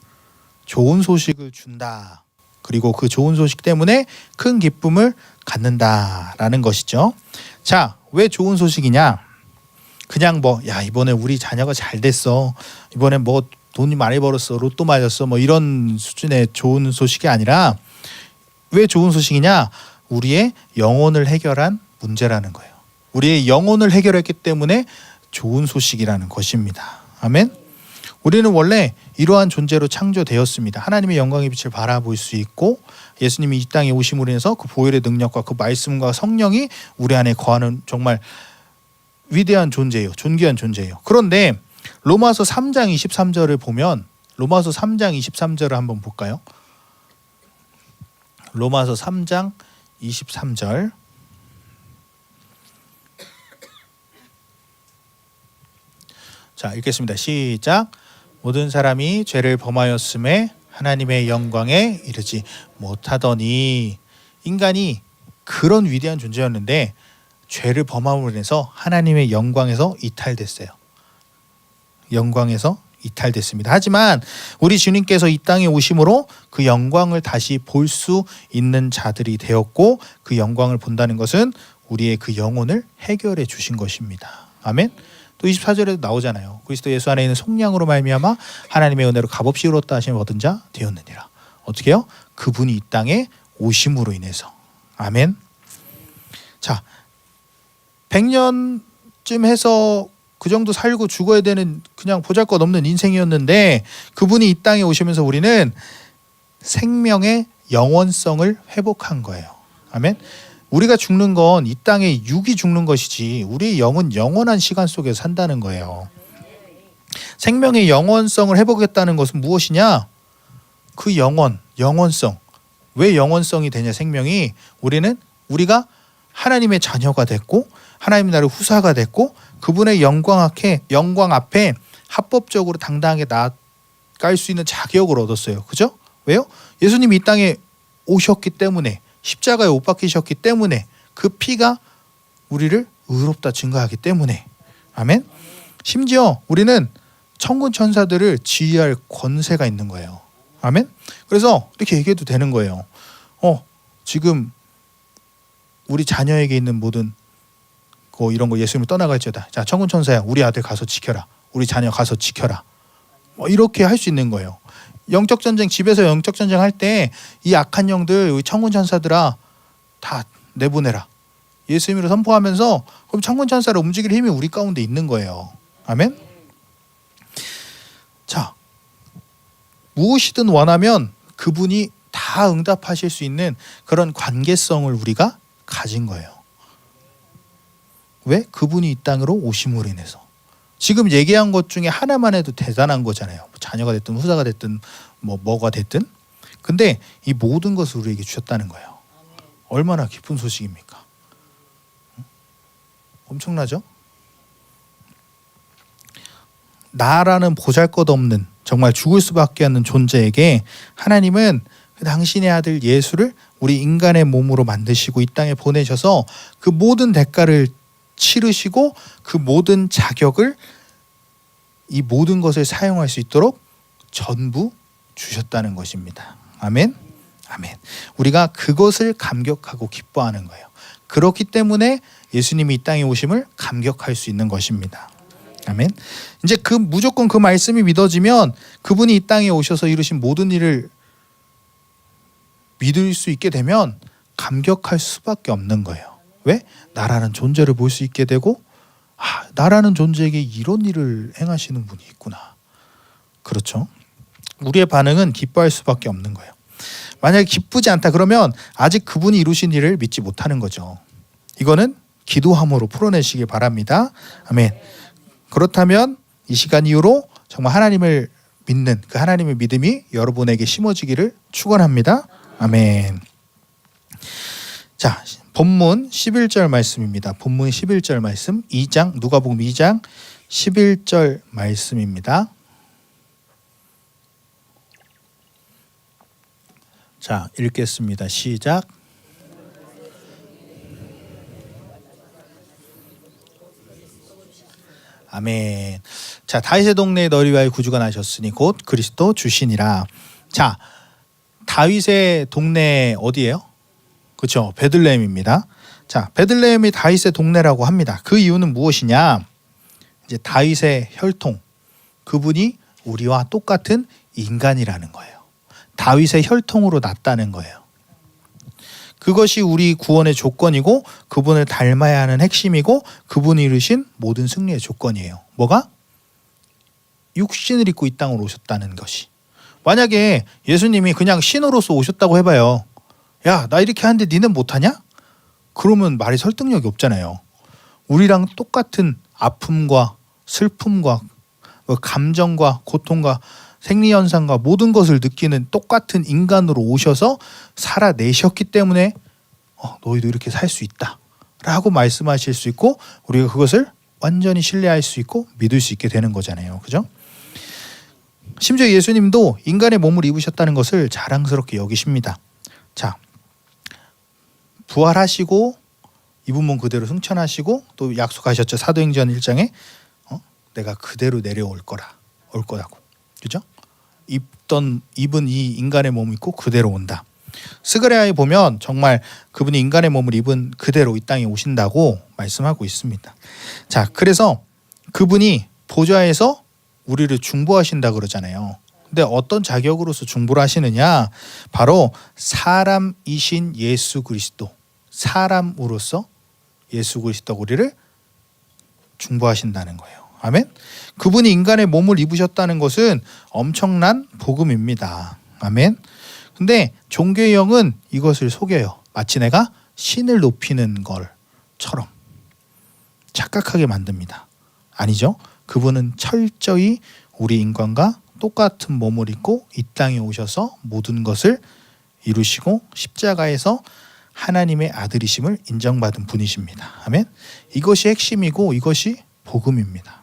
Speaker 1: 좋은 소식을 준다. 그리고 그 좋은 소식 때문에 큰 기쁨을 갖는다라는 것이죠. 자, 왜 좋은 소식이냐? 그냥 야, 이번에 우리 자녀가 잘 됐어. 이번에 돈이 많이 벌었어. 로또 맞았어. 이런 수준의 좋은 소식이 아니라 왜 좋은 소식이냐? 우리의 영혼을 해결한 문제라는 거예요. 우리의 영혼을 해결했기 때문에 좋은 소식이라는 것입니다. 아멘. 우리는 원래 이러한 존재로 창조되었습니다. 하나님의 영광의 빛을 바라볼 수 있고 예수님이 이 땅에 오심으로 인해서 그 보혈의 능력과 그 말씀과 성령이 우리 안에 거하는 정말 위대한 존재예요. 존귀한 존재예요. 그런데 로마서 3장 23절을 보면 로마서 3장 23절을 한번 볼까요? 로마서 3장 23절 자, 읽겠습니다. 시작. 모든 사람이 죄를 범하였음에 하나님의 영광에 이르지 못하더니 인간이 그런 위대한 존재였는데 죄를 범함으로 인해서 하나님의 영광에서 이탈됐어요. 영광에서 이탈됐습니다. 하지만 우리 주님께서 이 땅에 오심으로 그 영광을 다시 볼 수 있는 자들이 되었고 그 영광을 본다는 것은 우리의 그 영혼을 해결해 주신 것입니다. 아멘. 또 24절에도 나오잖아요. 그리스도 예수 안에 있는 속량으로 말미암아 하나님의 은혜로 값없이 이뤘다 하시면 얻은 자 되었느니라. 어떻게요? 그분이 이 땅에 오심으로 인해서. 아멘. 자, 100년쯤 해서 그 정도 살고 죽어야 되는 그냥 보잘것없는 인생이었는데 그분이 이 땅에 오시면서 우리는 생명의 영원성을 회복한 거예요. 아멘. 우리가 죽는 건 이 땅에 육이 죽는 것이지 우리의 영은 영원한 시간 속에서 산다는 거예요. 생명의 영원성을 회복했다는 것은 무엇이냐? 그 영원성. 왜 영원성이 되냐? 생명이 우리가 하나님의 자녀가 됐고 하나님 나라의 후사가 됐고 그분의 영광 앞에 합법적으로 당당하게 나아갈 수 있는 자격을 얻었어요. 그죠? 왜요? 예수님이 이 땅에 오셨기 때문에 십자가에 못 박히셨기 때문에 그 피가 우리를 의롭다 증거하기 때문에. 아멘. 심지어 우리는 천군 천사들을 지휘할 권세가 있는 거예요. 아멘. 그래서 이렇게 얘기해도 되는 거예요. 지금 우리 자녀에게 있는 모든 이런 거 예수님을 떠나갈지어다. 자, 천군 천사야, 우리 아들 가서 지켜라. 우리 자녀 가서 지켜라. 이렇게 할 수 있는 거예요. 영적 전쟁, 집에서 영적 전쟁 할 때 이 악한 영들, 우리 천군 천사들아 다 내보내라. 예수님으로 선포하면서 그럼 천군 천사를 움직일 힘이 우리 가운데 있는 거예요. 아멘. 자, 무엇이든 원하면 그분이 다 응답하실 수 있는 그런 관계성을 우리가 가진 거예요. 왜? 그분이 이 땅으로 오심으로 인해서. 지금 얘기한 것 중에 하나만 해도 대단한 거잖아요. 자녀가 됐든 후사가 됐든 뭐가 됐든. 근데 이 모든 것을 우리에게 주셨다는 거예요. 얼마나 기쁜 소식입니까? 엄청나죠? 나라는 보잘것없는 정말 죽을 수밖에 없는 존재에게 하나님은 당신의 아들 예수를 우리 인간의 몸으로 만드시고 이 땅에 보내셔서 그 모든 대가를 치르시고 그 모든 자격을 이 모든 것을 사용할 수 있도록 전부 주셨다는 것입니다. 아멘. 아멘. 우리가 그것을 감격하고 기뻐하는 거예요. 그렇기 때문에 예수님이 이 땅에 오심을 감격할 수 있는 것입니다. 아멘. 이제 무조건 그 말씀이 믿어지면 그분이 이 땅에 오셔서 이루신 모든 일을 믿을 수 있게 되면 감격할 수밖에 없는 거예요. 왜? 나라는 존재를 볼 수 있게 되고 나라는 존재에게 이런 일을 행하시는 분이 있구나. 그렇죠? 우리의 반응은 기뻐할 수밖에 없는 거예요. 만약에 기쁘지 않다 그러면 아직 그분이 이루신 일을 믿지 못하는 거죠. 이거는 기도함으로 풀어내시길 바랍니다. 아멘. 그렇다면 이 시간 이후로 정말 하나님을 믿는 그 하나님의 믿음이 여러분에게 심어지기를 축원합니다. 아멘. 자, 본문 11절 말씀입니다. 본문 11절 말씀 2장 누가복음 2장 11절 말씀입니다. 자, 읽겠습니다. 시작. 아멘. 자, 다윗의 동네에 너를 위하여 구주가 나셨으니 곧 그리스도 주시니라. 자, 다윗의 동네 어디예요? 그렇죠. 베들레헴입니다. 자, 베들레헴이 다윗의 동네라고 합니다. 그 이유는 무엇이냐? 이제 다윗의 혈통, 그분이 우리와 똑같은 인간이라는 거예요. 다윗의 혈통으로 났다는 거예요. 그것이 우리 구원의 조건이고 그분을 닮아야 하는 핵심이고 그분이 이루신 모든 승리의 조건이에요. 뭐가? 육신을 입고 이 땅으로 오셨다는 것이. 만약에 예수님이 그냥 신으로서 오셨다고 해봐요. 야, 나 이렇게 하는데 니는 못하냐? 그러면 말이 설득력이 없잖아요. 우리랑 똑같은 아픔과 슬픔과 감정과 고통과 생리현상과 모든 것을 느끼는 똑같은 인간으로 오셔서 살아내셨기 때문에 너희도 이렇게 살 수 있다 라고 말씀하실 수 있고 우리가 그것을 완전히 신뢰할 수 있고 믿을 수 있게 되는 거잖아요. 그죠? 심지어 예수님도 인간의 몸을 입으셨다는 것을 자랑스럽게 여기십니다. 자, 부활하시고 입은 몸 그대로 승천하시고 또 약속하셨죠. 사도행전 1장에 내가 그대로 내려올 거라고. 그죠? 입은 이 인간의 몸을 입고 그대로 온다. 스가랴에 보면 정말 그분이 인간의 몸을 입은 그대로 이 땅에 오신다고 말씀하고 있습니다. 자, 그래서 그분이 보좌에서 우리를 중보하신다 그러잖아요. 근데 어떤 자격으로서 중보를 하시느냐? 바로 사람이신 예수 그리스도, 사람으로서 예수 그리스도 우리를 중보하신다는 거예요. 아멘. 그분이 인간의 몸을 입으셨다는 것은 엄청난 복음입니다. 아멘. 근데 종교의 영은 이것을 속여요. 마치 내가 신을 높이는 것처럼 착각하게 만듭니다. 아니죠. 그분은 철저히 우리 인간과 똑같은 몸을 입고 이 땅에 오셔서 모든 것을 이루시고 십자가에서 하나님의 아들이심을 인정받은 분이십니다. 아멘. 이것이 핵심이고 이것이 복음입니다.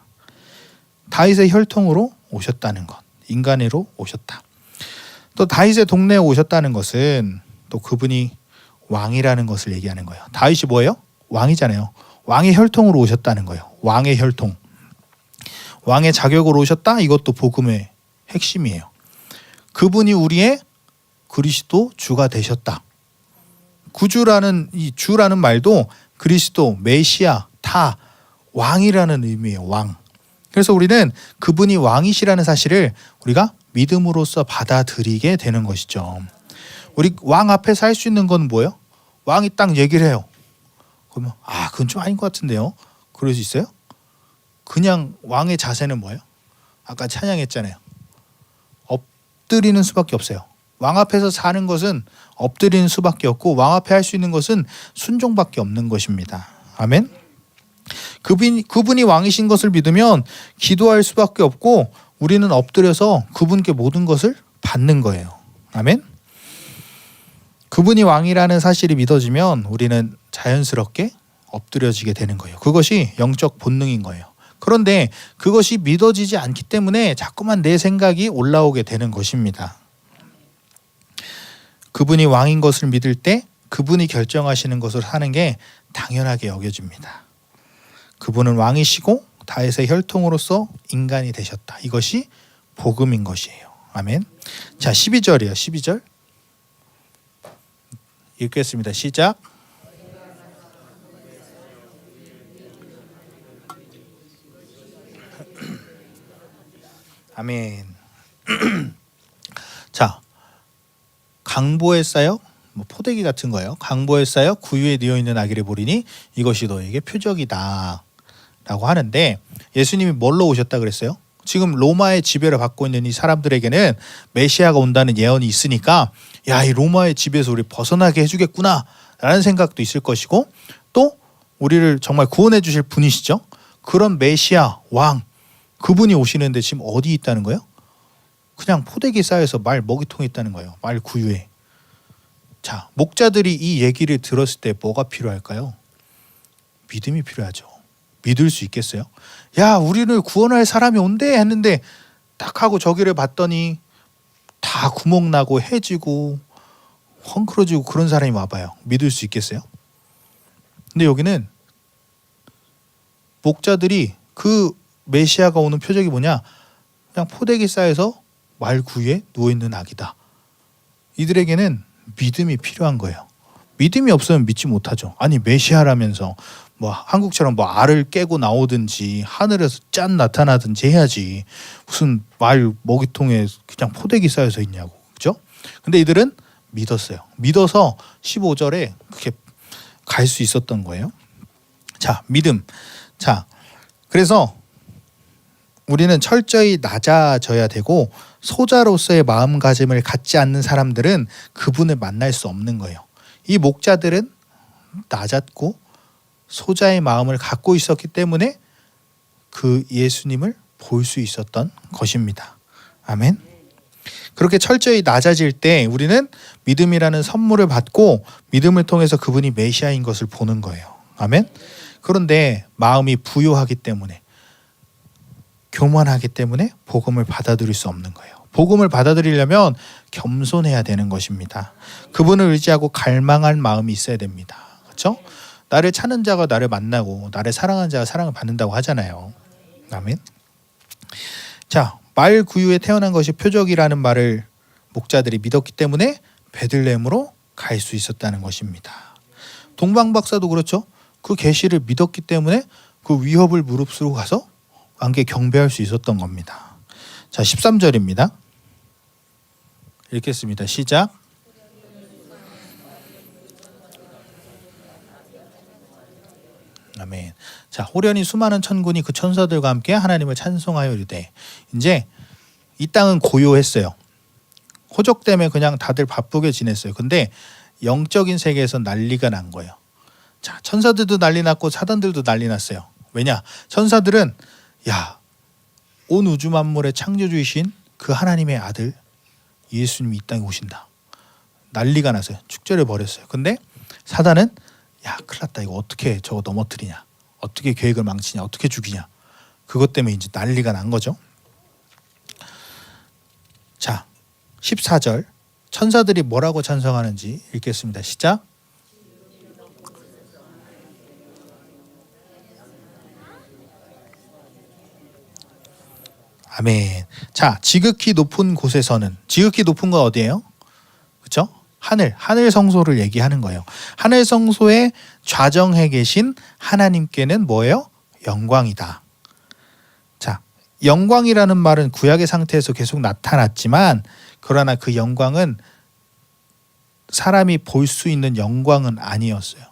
Speaker 1: 다윗의 혈통으로 오셨다는 것, 인간으로 오셨다. 또 다윗의 동네에 오셨다는 것은 또 그분이 왕이라는 것을 얘기하는 거예요. 다윗이 뭐예요? 왕이잖아요. 왕의 혈통으로 오셨다는 거예요. 왕의 혈통. 왕의 자격으로 오셨다? 이것도 복음의 핵심이에요. 그분이 우리의 그리스도 주가 되셨다. 구주라는 이 주라는 말도 그리스도, 메시아 다 왕이라는 의미예요. 왕. 그래서 우리는 그분이 왕이시라는 사실을 우리가 믿음으로써 받아들이게 되는 것이죠. 우리 왕 앞에서 할 수 있는 건 뭐예요? 왕이 딱 얘기를 해요. 그러면 그건 좀 아닌 것 같은데요. 그럴 수 있어요? 그냥 왕의 자세는 뭐예요? 아까 찬양했잖아요. 엎드리는 수밖에 없어요. 왕 앞에서 사는 것은 엎드리는 수밖에 없고 왕 앞에 할 수 있는 것은 순종밖에 없는 것입니다. 아멘. 그분이 왕이신 것을 믿으면 기도할 수밖에 없고 우리는 엎드려서 그분께 모든 것을 받는 거예요. 아멘. 그분이 왕이라는 사실이 믿어지면 우리는 자연스럽게 엎드려지게 되는 거예요. 그것이 영적 본능인 거예요. 그런데 그것이 믿어지지 않기 때문에 자꾸만 내 생각이 올라오게 되는 것입니다. 그분이 왕인 것을 믿을 때 그분이 결정하시는 것을 하는 게 당연하게 여겨집니다. 그분은 왕이시고 다윗의 혈통으로서 인간이 되셨다. 이것이 복음인 것이에요. 아멘. 자, 12절이에요. 12절 읽겠습니다. 시작. 아멘. 자, 강보에 쌓여 포대기 같은 거예요. 강보에 쌓여 구유에 뉘어 있는 아기를 보리니 이것이 너에게 표적이다 라고 하는데 예수님이 뭘로 오셨다 그랬어요? 지금 로마의 지배를 받고 있는 이 사람들에게는 메시아가 온다는 예언이 있으니까 야, 이 로마의 지배에서 우리 벗어나게 해주겠구나 라는 생각도 있을 것이고 또 우리를 정말 구원해 주실 분이시죠. 그런 메시아 왕 그분이 오시는데 지금 어디 있다는 거예요? 그냥 포대기 쌓여서 말 먹이통에 있다는 거예요. 말 구유에. 자, 목자들이 이 얘기를 들었을 때 뭐가 필요할까요? 믿음이 필요하죠. 믿을 수 있겠어요? 야, 우리를 구원할 사람이 온대 했는데 딱 하고 저기를 봤더니 다 구멍 나고 해지고 헝클어지고 그런 사람이 와봐요. 믿을 수 있겠어요? 근데 여기는 목자들이 그 메시아가 오는 표적이 뭐냐? 그냥 포대기 쌓여서 말 구유에 누워있는 아기다. 이들에게는 믿음이 필요한 거예요. 믿음이 없으면 믿지 못하죠. 아니 메시아라면서 뭐 한국처럼 뭐 알을 깨고 나오든지 하늘에서 짠 나타나든지 해야지 무슨 말 먹이통에 그냥 포대기 쌓여서 있냐고. 그죠? 근데 이들은 믿었어요. 믿어서 15절에 그렇게 갈 수 있었던 거예요. 자, 믿음. 자, 그래서 우리는 철저히 낮아져야 되고 소자로서의 마음가짐을 갖지 않는 사람들은 그분을 만날 수 없는 거예요. 이 목자들은 낮았고 소자의 마음을 갖고 있었기 때문에 그 예수님을 볼 수 있었던 것입니다. 아멘. 그렇게 철저히 낮아질 때 우리는 믿음이라는 선물을 받고 믿음을 통해서 그분이 메시아인 것을 보는 거예요. 아멘. 그런데 마음이 부요하기 때문에 교만하기 때문에 복음을 받아들일 수 없는 거예요. 복음을 받아들이려면 겸손해야 되는 것입니다. 그분을 의지하고 갈망할 마음이 있어야 됩니다. 그렇죠? 나를 찾는 자가 나를 만나고 나를 사랑하는 자가 사랑을 받는다고 하잖아요. 아멘. 자, 말 구유에 태어난 것이 표적이라는 말을 목자들이 믿었기 때문에 베들레헴으로 갈 수 있었다는 것입니다. 동방 박사도 그렇죠. 그 계시를 믿었기 때문에 그 위협을 무릅쓰고 가서 왕께 경배할 수 있었던 겁니다. 자, 13절입니다. 읽겠습니다. 시작. 아멘. 자, 호련히 수많은 천군이 그 천사들과 함께 하나님을 찬송하여 이르되. 이제 이 땅은 고요했어요. 호적 때문에 그냥 다들 바쁘게 지냈어요. 근데 영적인 세계에서 난리가 난 거예요. 자, 천사들도 난리 났고 사단들도 난리 났어요. 왜냐? 천사들은 야, 온 우주 만물의 창조주이신 그 하나님의 아들 예수님이 이 땅에 오신다. 난리가 나서요. 축제를 벌였어요. 근데 사단은 야, 큰일 났다. 이거 어떻게 저거 넘어뜨리냐. 어떻게 계획을 망치냐. 어떻게 죽이냐. 그것 때문에 이제 난리가 난 거죠. 자, 14절 천사들이 뭐라고 찬송하는지 읽겠습니다. 시작. 아멘. 자, 지극히 높은 곳에서는, 지극히 높은 건 어디예요? 그렇죠? 하늘 성소를 얘기하는 거예요. 하늘 성소에 좌정해 계신 하나님께는 뭐예요? 영광이다. 자, 영광이라는 말은 구약의 상태에서 계속 나타났지만 그러나 그 영광은 사람이 볼 수 있는 영광은 아니었어요.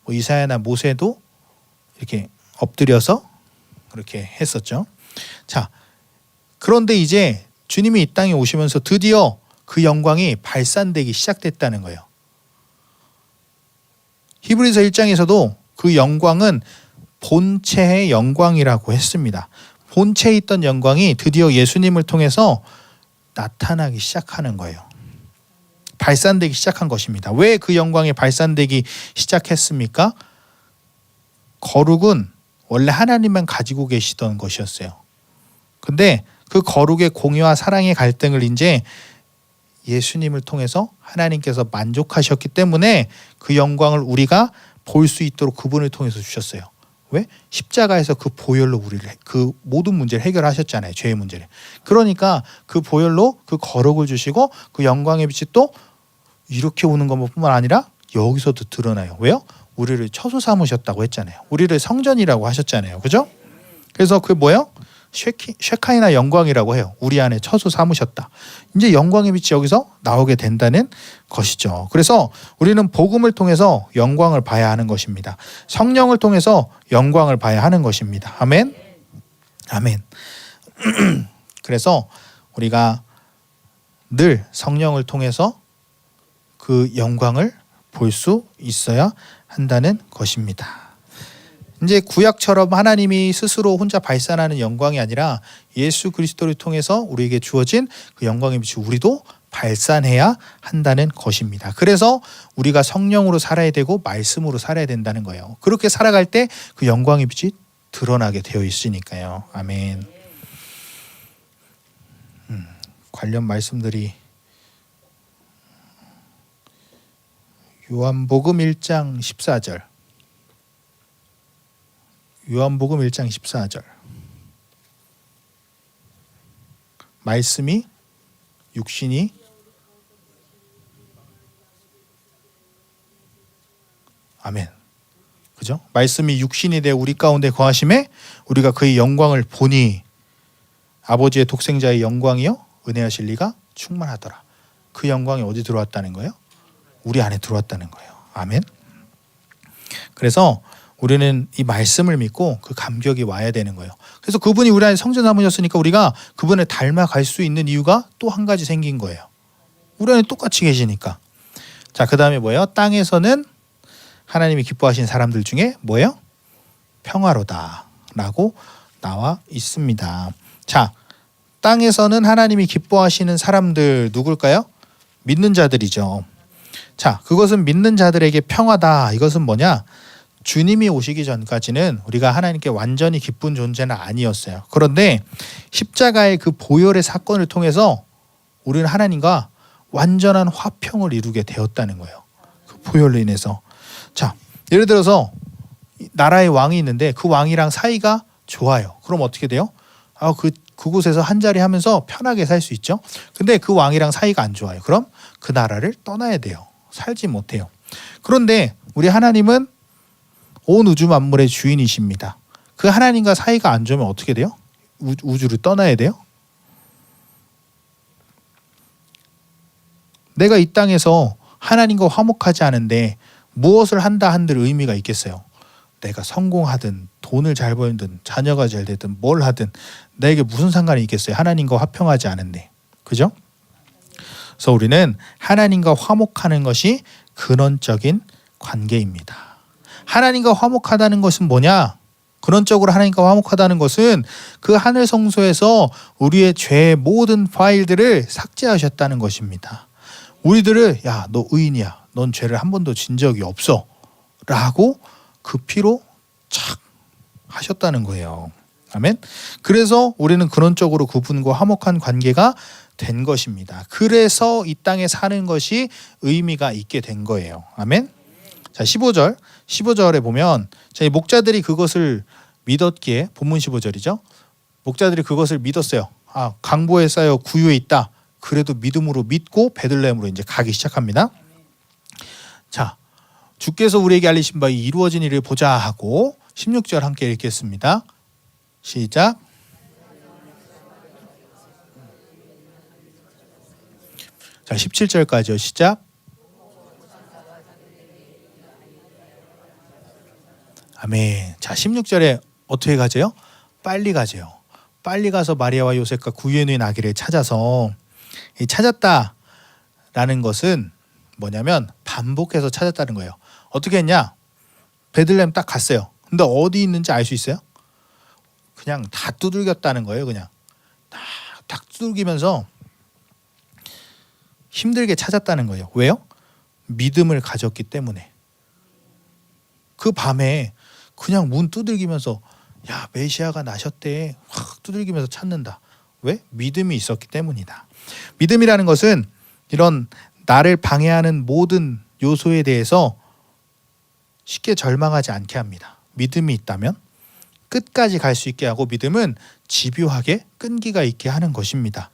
Speaker 1: 뭐 이사야나 모세도 이렇게 엎드려서 그렇게 했었죠. 자, 그런데 이제 주님이 이 땅에 오시면서 드디어 그 영광이 발산되기 시작됐다는 거예요. 히브리서 1장에서도 그 영광은 본체의 영광이라고 했습니다. 본체에 있던 영광이 드디어 예수님을 통해서 나타나기 시작하는 거예요. 발산되기 시작한 것입니다. 왜 그 영광이 발산되기 시작했습니까? 거룩은 원래 하나님만 가지고 계시던 것이었어요. 근데 그 거룩의 공유와 사랑의 갈등을 이제 예수님을 통해서 하나님께서 만족하셨기 때문에 그 영광을 우리가 볼 수 있도록 그분을 통해서 주셨어요. 왜? 십자가에서 그 보혈로 우리를 그 모든 문제를 해결하셨잖아요. 죄의 문제를. 그러니까 그 보혈로 그 거룩을 주시고 그 영광의 빛이 또 이렇게 오는 것뿐만 아니라 여기서도 드러나요. 왜요? 우리를 처소 삼으셨다고 했잖아요. 우리를 성전이라고 하셨잖아요. 그죠? 그래서 그 뭐예요? 쉐카이나 영광이라고 해요. 우리 안에 처소 삼으셨다. 이제 영광의 빛이 여기서 나오게 된다는 것이죠. 그래서 우리는 복음을 통해서 영광을 봐야 하는 것입니다. 성령을 통해서 영광을 봐야 하는 것입니다. 아멘. 아멘. 그래서 우리가 늘 성령을 통해서 그 영광을 볼 수 있어야 한다는 것입니다. 이제 구약처럼 하나님이 스스로 혼자 발산하는 영광이 아니라 예수 그리스도를 통해서 우리에게 주어진 그 영광의 빛을 우리도 발산해야 한다는 것입니다. 그래서 우리가 성령으로 살아야 되고 말씀으로 살아야 된다는 거예요. 그렇게 살아갈 때 그 영광의 빛이 드러나게 되어 있으니까요. 아멘. 관련 말씀들이 요한복음 1장 14절. 요한복음 1장 14절. 말씀이 육신이 아멘. 그죠? 말씀이 육신이 되어 우리 가운데 거하심에 우리가 그의 영광을 보니 아버지의 독생자의 영광이요 은혜하실 리가 충만하더라. 그 영광이 어디 들어왔다는 거예요? 우리 안에 들어왔다는 거예요. 아멘. 그래서 우리는 이 말씀을 믿고 그 감격이 와야 되는 거예요. 그래서 그분이 우리 안에 성전 삼으셨으니까 우리가 그분을 닮아갈 수 있는 이유가 또 한 가지 생긴 거예요. 우리 안에 똑같이 계시니까. 자, 그 다음에 뭐예요? 땅에서는 하나님이 기뻐하신 사람들 중에 뭐예요? 평화로다 라고 나와 있습니다. 자, 땅에서는 하나님이 기뻐하시는 사람들 누굴까요? 믿는 자들이죠. 자, 그것은 믿는 자들에게 평화다. 이것은 뭐냐? 주님이 오시기 전까지는 우리가 하나님께 완전히 기쁜 존재는 아니었어요. 그런데 십자가의 그 보혈의 사건을 통해서 우리는 하나님과 완전한 화평을 이루게 되었다는 거예요. 그 보혈로 인해서. 자, 예를 들어서 나라의 왕이 있는데 그 왕이랑 사이가 좋아요. 그럼 어떻게 돼요? 그곳에서 한 자리 하면서 편하게 살 수 있죠. 근데 그 왕이랑 사이가 안 좋아요. 그럼 그 나라를 떠나야 돼요. 살지 못해요. 그런데 우리 하나님은 온 우주 만물의 주인이십니다. 그 하나님과 사이가 안 좋으면 어떻게 돼요? 우주를 떠나야 돼요? 내가 이 땅에서 하나님과 화목하지 않은데 무엇을 한다 한들 의미가 있겠어요? 내가 성공하든 돈을 잘 벌든 자녀가 잘 되든 뭘 하든 나에게 무슨 상관이 있겠어요? 하나님과 화평하지 않은데. 그죠? 그래서 우리는 하나님과 화목하는 것이 근원적인 관계입니다. 하나님과 화목하다는 것은 뭐냐? 근원적으로 하나님과 화목하다는 것은 그 하늘 성소에서 우리의 죄의 모든 파일들을 삭제하셨다는 것입니다. 우리들을 야, 너 의인이야. 넌 죄를 한 번도 진 적이 없어. 라고 그 피로 착 하셨다는 거예요. 아멘. 그래서 우리는 근원적으로 그분과 화목한 관계가 된 것입니다. 그래서 이 땅에 사는 것이 의미가 있게 된 거예요. 아멘. 자, 15절에 보면 이 목자들이 그것을 믿었기에 본문 15절이죠. 목자들이 그것을 믿었어요. 강보에 쌓여 구유에 있다. 그래도 믿음으로 믿고 베들레헴으로 이제 가기 시작합니다. 자, 주께서 우리에게 알리신 바 이루어진 일을 보자 하고 16절 함께 읽겠습니다. 시작. 자, 17절까지요. 시작. 아멘. 자, 16절에 어떻게 가세요? 빨리 가세요. 빨리 가서 마리아와 요셉과 구유에 누인 아기를 찾아서 찾았다라는 것은 뭐냐면 반복해서 찾았다는 거예요. 어떻게 했냐? 베들레헴 딱 갔어요. 근데 어디 있는지 알 수 있어요? 그냥 다 두들겼다는 거예요. 그냥 딱 두들기면서 힘들게 찾았다는 거예요. 왜요? 믿음을 가졌기 때문에. 그 밤에 그냥 문 두들기면서 야, 메시아가 나셨대. 확 두들기면서 찾는다. 왜? 믿음이 있었기 때문이다. 믿음이라는 것은 이런 나를 방해하는 모든 요소에 대해서 쉽게 절망하지 않게 합니다. 믿음이 있다면 끝까지 갈 수 있게 하고, 믿음은 집요하게 끈기가 있게 하는 것입니다.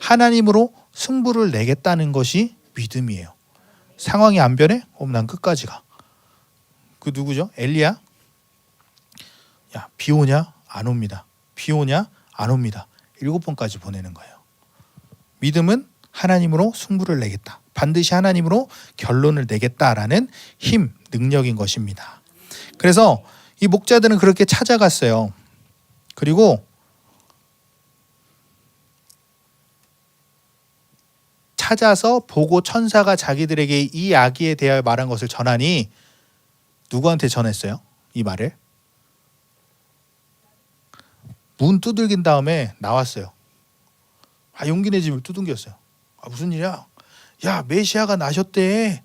Speaker 1: 하나님으로 승부를 내겠다는 것이 믿음이에요. 상황이 안 변해? 난 끝까지 가. 그 누구죠? 엘리야? 야, 비 오냐? 안 옵니다. 비 오냐? 안 옵니다. 7번까지 보내는 거예요. 믿음은 하나님으로 승부를 내겠다. 반드시 하나님으로 결론을 내겠다라는 힘, 능력인 것입니다. 그래서 이 목자들은 그렇게 찾아갔어요. 그리고 찾아서 보고 천사가 자기들에게 이 아기에 대하여 말한 것을 전하니 누구한테 전했어요? 이 말을? 문 두들긴 다음에 나왔어요. 용기 내 집을 두들겼어요. 무슨 일이야? 야, 메시아가 나셨대.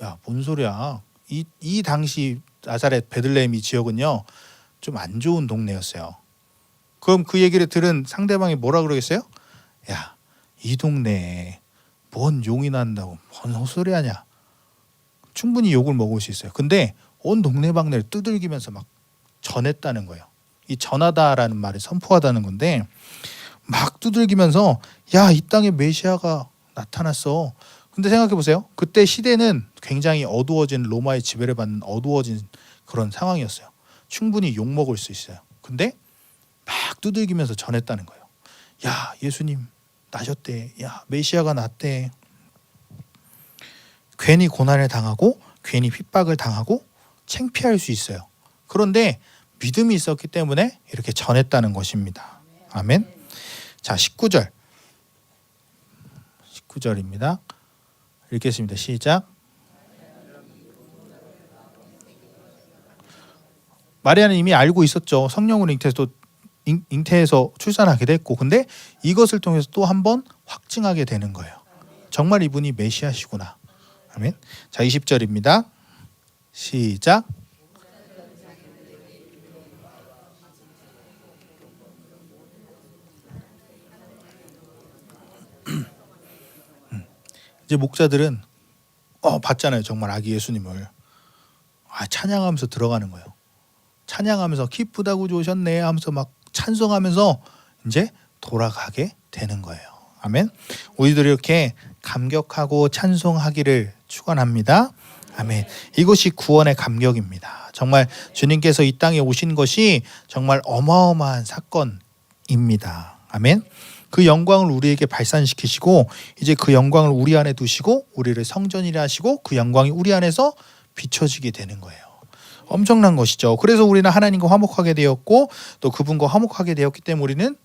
Speaker 1: 야, 뭔 소리야? 이 당시 나사렛 베들레헴 이 지역은요, 좀 안 좋은 동네였어요. 그럼 그 얘기를 들은 상대방이 뭐라 그러겠어요? 야, 이 동네에 뭔 용이 난다고 뭔 헛소리 하냐? 충분히 욕을 먹을 수 있어요. 근데 온 동네방네를 두들기면서 막 전했다는 거예요. 이 전하다라는 말이 선포하다는 건데, 막 두들기면서 야, 이 땅에 메시아가 나타났어. 근데 생각해 보세요. 그때 시대는 굉장히 어두워진, 로마의 지배를 받는 어두워진 그런 상황이었어요. 충분히 욕 먹을 수 있어요. 근데 막 두들기면서 전했다는 거예요. 야, 예수님 나셨대. 야, 메시아가 났대. 괜히 고난을 당하고 괜히 핍박을 당하고 창피할 수 있어요. 그런데 믿음이 있었기 때문에 이렇게 전했다는 것입니다. 아멘. 자, 19절입니다. 읽겠습니다. 시작. 마리아는 이미 알고 있었죠. 성령으로 잉태해서 출산하게 됐고, 근데 이것을 통해서 또 한 번 확증하게 되는 거예요. 정말 이분이 메시아시구나. 아멘. 자, 20절입니다. 시작. 이제 목자들은 봤잖아요. 정말 아기 예수님을. 찬양하면서 들어가는 거예요. 찬양하면서 기쁘다고 오셨네 하면서 막 찬송하면서 이제 돌아가게 되는 거예요. 아멘. 우리들이 이렇게 감격하고 찬송하기를 축원합니다. 아멘. 이것이 구원의 감격입니다. 정말 주님께서 이 땅에 오신 것이 정말 어마어마한 사건입니다. 아멘. 그 영광을 우리에게 발산시키시고 이제 그 영광을 우리 안에 두시고 우리를 성전이라 하시고 그 영광이 우리 안에서 비춰지게 되는 거예요. 엄청난 것이죠. 그래서 우리는 하나님과 화목하게 되었고 또 그분과 화목하게 되었기 때문에 우리는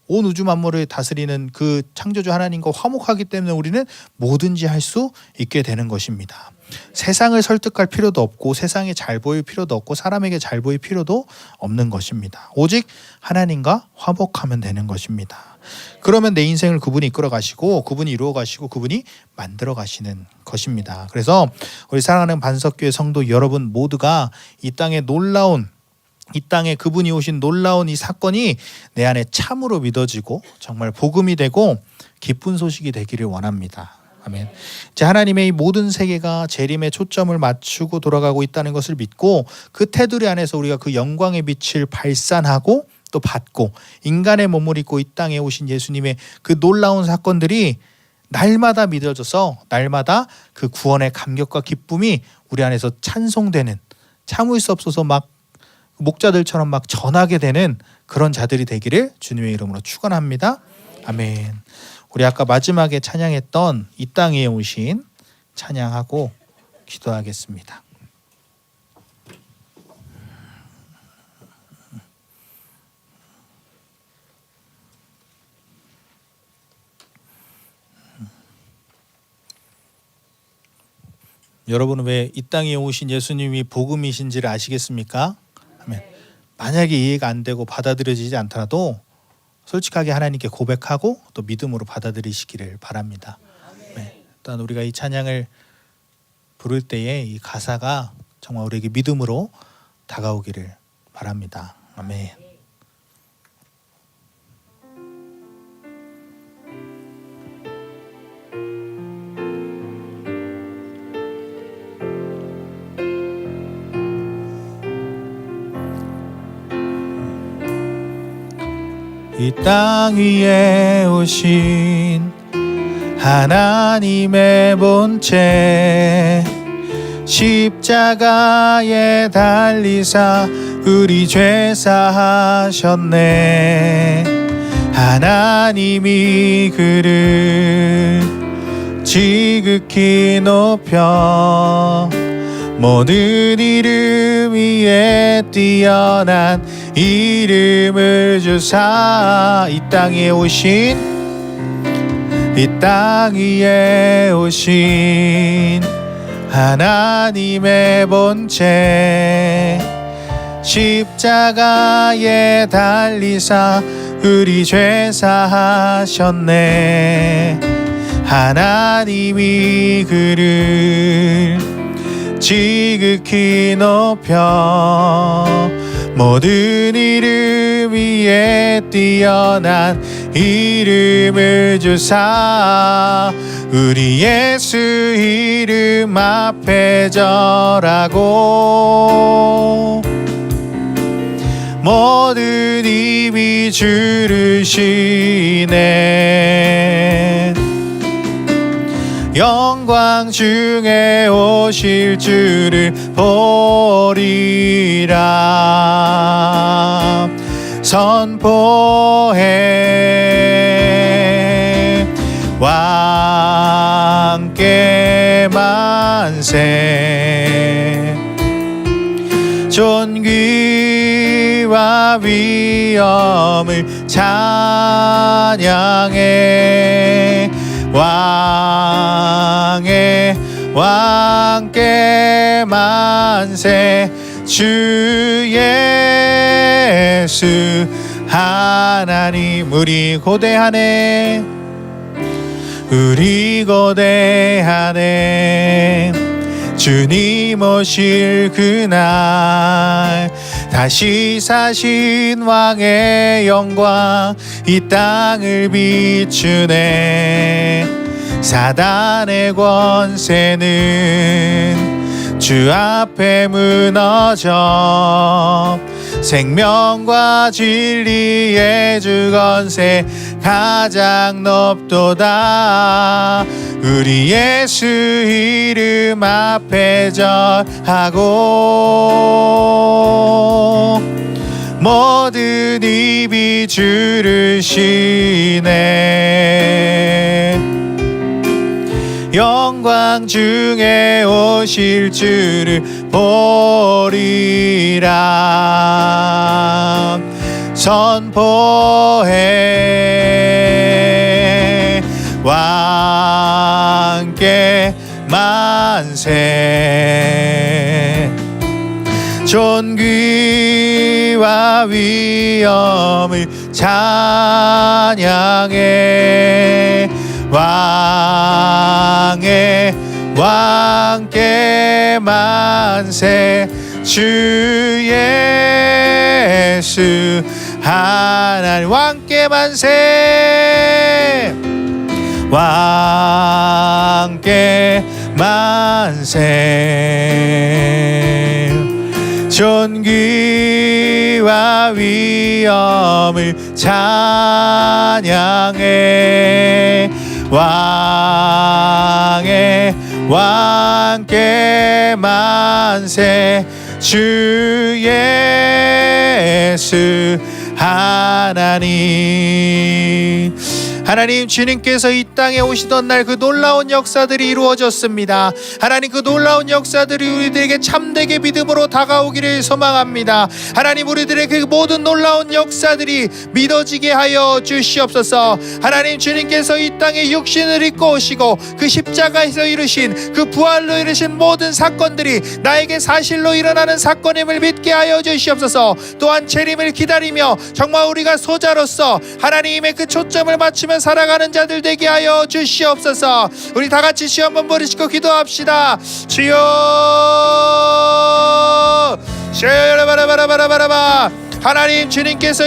Speaker 1: 온 우주 만물을 다스리는 그 창조주 하나님과 화목하기 때문에 우리는 뭐든지 할 수 있게 되는 것입니다. 세상을 설득할 필요도 없고 세상에 잘 보일 필요도 없고 사람에게 잘 보일 필요도 없는 것입니다. 오직 하나님과 화목하면 되는 것입니다. 그러면 내 인생을 그분이 이끌어 가시고 그분이 이루어 가시고 그분이 만들어 가시는 것입니다. 그래서 우리 사랑하는 반석교회 성도 여러분 모두가 이 땅에 그분이 오신 놀라운 이 사건이 내 안에 참으로 믿어지고 정말 복음이 되고 기쁜 소식이 되기를 원합니다. 아멘. 제 하나님의 이 모든 세계가 재림에 초점을 맞추고 돌아가고 있다는 것을 믿고 그 테두리 안에서 우리가 그 영광의 빛을 발산하고 또 받고 인간의 몸을 입고 이 땅에 오신 예수님의 그 놀라운 사건들이 날마다 믿어져서 날마다 그 구원의 감격과 기쁨이 우리 안에서 찬송되는, 참을 수 없어서 막 목자들처럼 막 전하게 되는 그런 자들이 되기를 주님의 이름으로 축원합니다. 아멘. 우리 아까 마지막에 찬양했던 이 땅에 오신 찬양하고 기도하겠습니다. 여러분은 왜 이 땅에 오신 예수님이 복음이신지를 아시겠습니까? 아멘. 만약에 이해가 안 되고 받아들여지지 않더라도 솔직하게 하나님께 고백하고 또 믿음으로 받아들이시기를 바랍니다. 네. 일단 우리가 이 찬양을 부를 때에 이 가사가 정말 우리에게 믿음으로 다가오기를 바랍니다. 아멘. 이 땅 위에 오신 하나님의 본체 십자가에 달리사 우리 죄 사하셨네. 하나님이 그를 지극히 높여 모든 이름 위에 뛰어난 이름을 주사 이 땅 위에 오신 하나님의 본체 십자가에 달리사 우리 죄 사하셨네. 하나님이 그를 지극히 높여 모든 이름 위에 뛰어난 이름을 주사 우리 예수 이름 앞에 절하고 모든 입이 주를 시네. 영광 중에 오실 주를 보리라. 선포해 왕께 만세. 존귀와 위엄을 찬양해. 왕께 만세. 주 예수 하나님. 우리 고대하네. 우리 고대하네. 주님 오실 그날 다시 사신 왕의 영광 이 땅을 비추네. 사단의 권세는 주 앞에 무너져 생명과 진리의 주 권세 가장 높도다. 우리 예수 이름 앞에 절하고 모든 입이 주를 시네. 영광 중에 오실 주를 보리라. 선포해 왕께 만세. 존귀와 위엄을 찬양해. 왕께 만세. 주 예수 하나님 왕께 만세. 왕께 만세. 존귀와 위엄을 찬양해. 왕께 만세. 주 예수 하나님. 하나님, 주님께서 이 땅에 오시던 날 그 놀라운 역사들이 이루어졌습니다. 하나님, 그 놀라운 역사들이 우리들에게 참되게 믿음으로 다가오기를 소망합니다. 하나님, 우리들의 그 모든 놀라운 역사들이 믿어지게 하여 주시옵소서. 하나님, 주님께서 이 땅에 육신을 입고 오시고 그 십자가에서 이루신 그 부활로 이루신 모든 사건들이 나에게 사실로 일어나는 사건임을 믿게 하여 주시옵소서. 또한 재림을 기다리며 정말 우리가 소자로서 하나님의 그 초점을 맞추며 살아가는 자들 되게 하여 주시옵소서. 우리 다 같이 시험 한번 버리시고 기도합시다. 주여, 하나님, 주님께서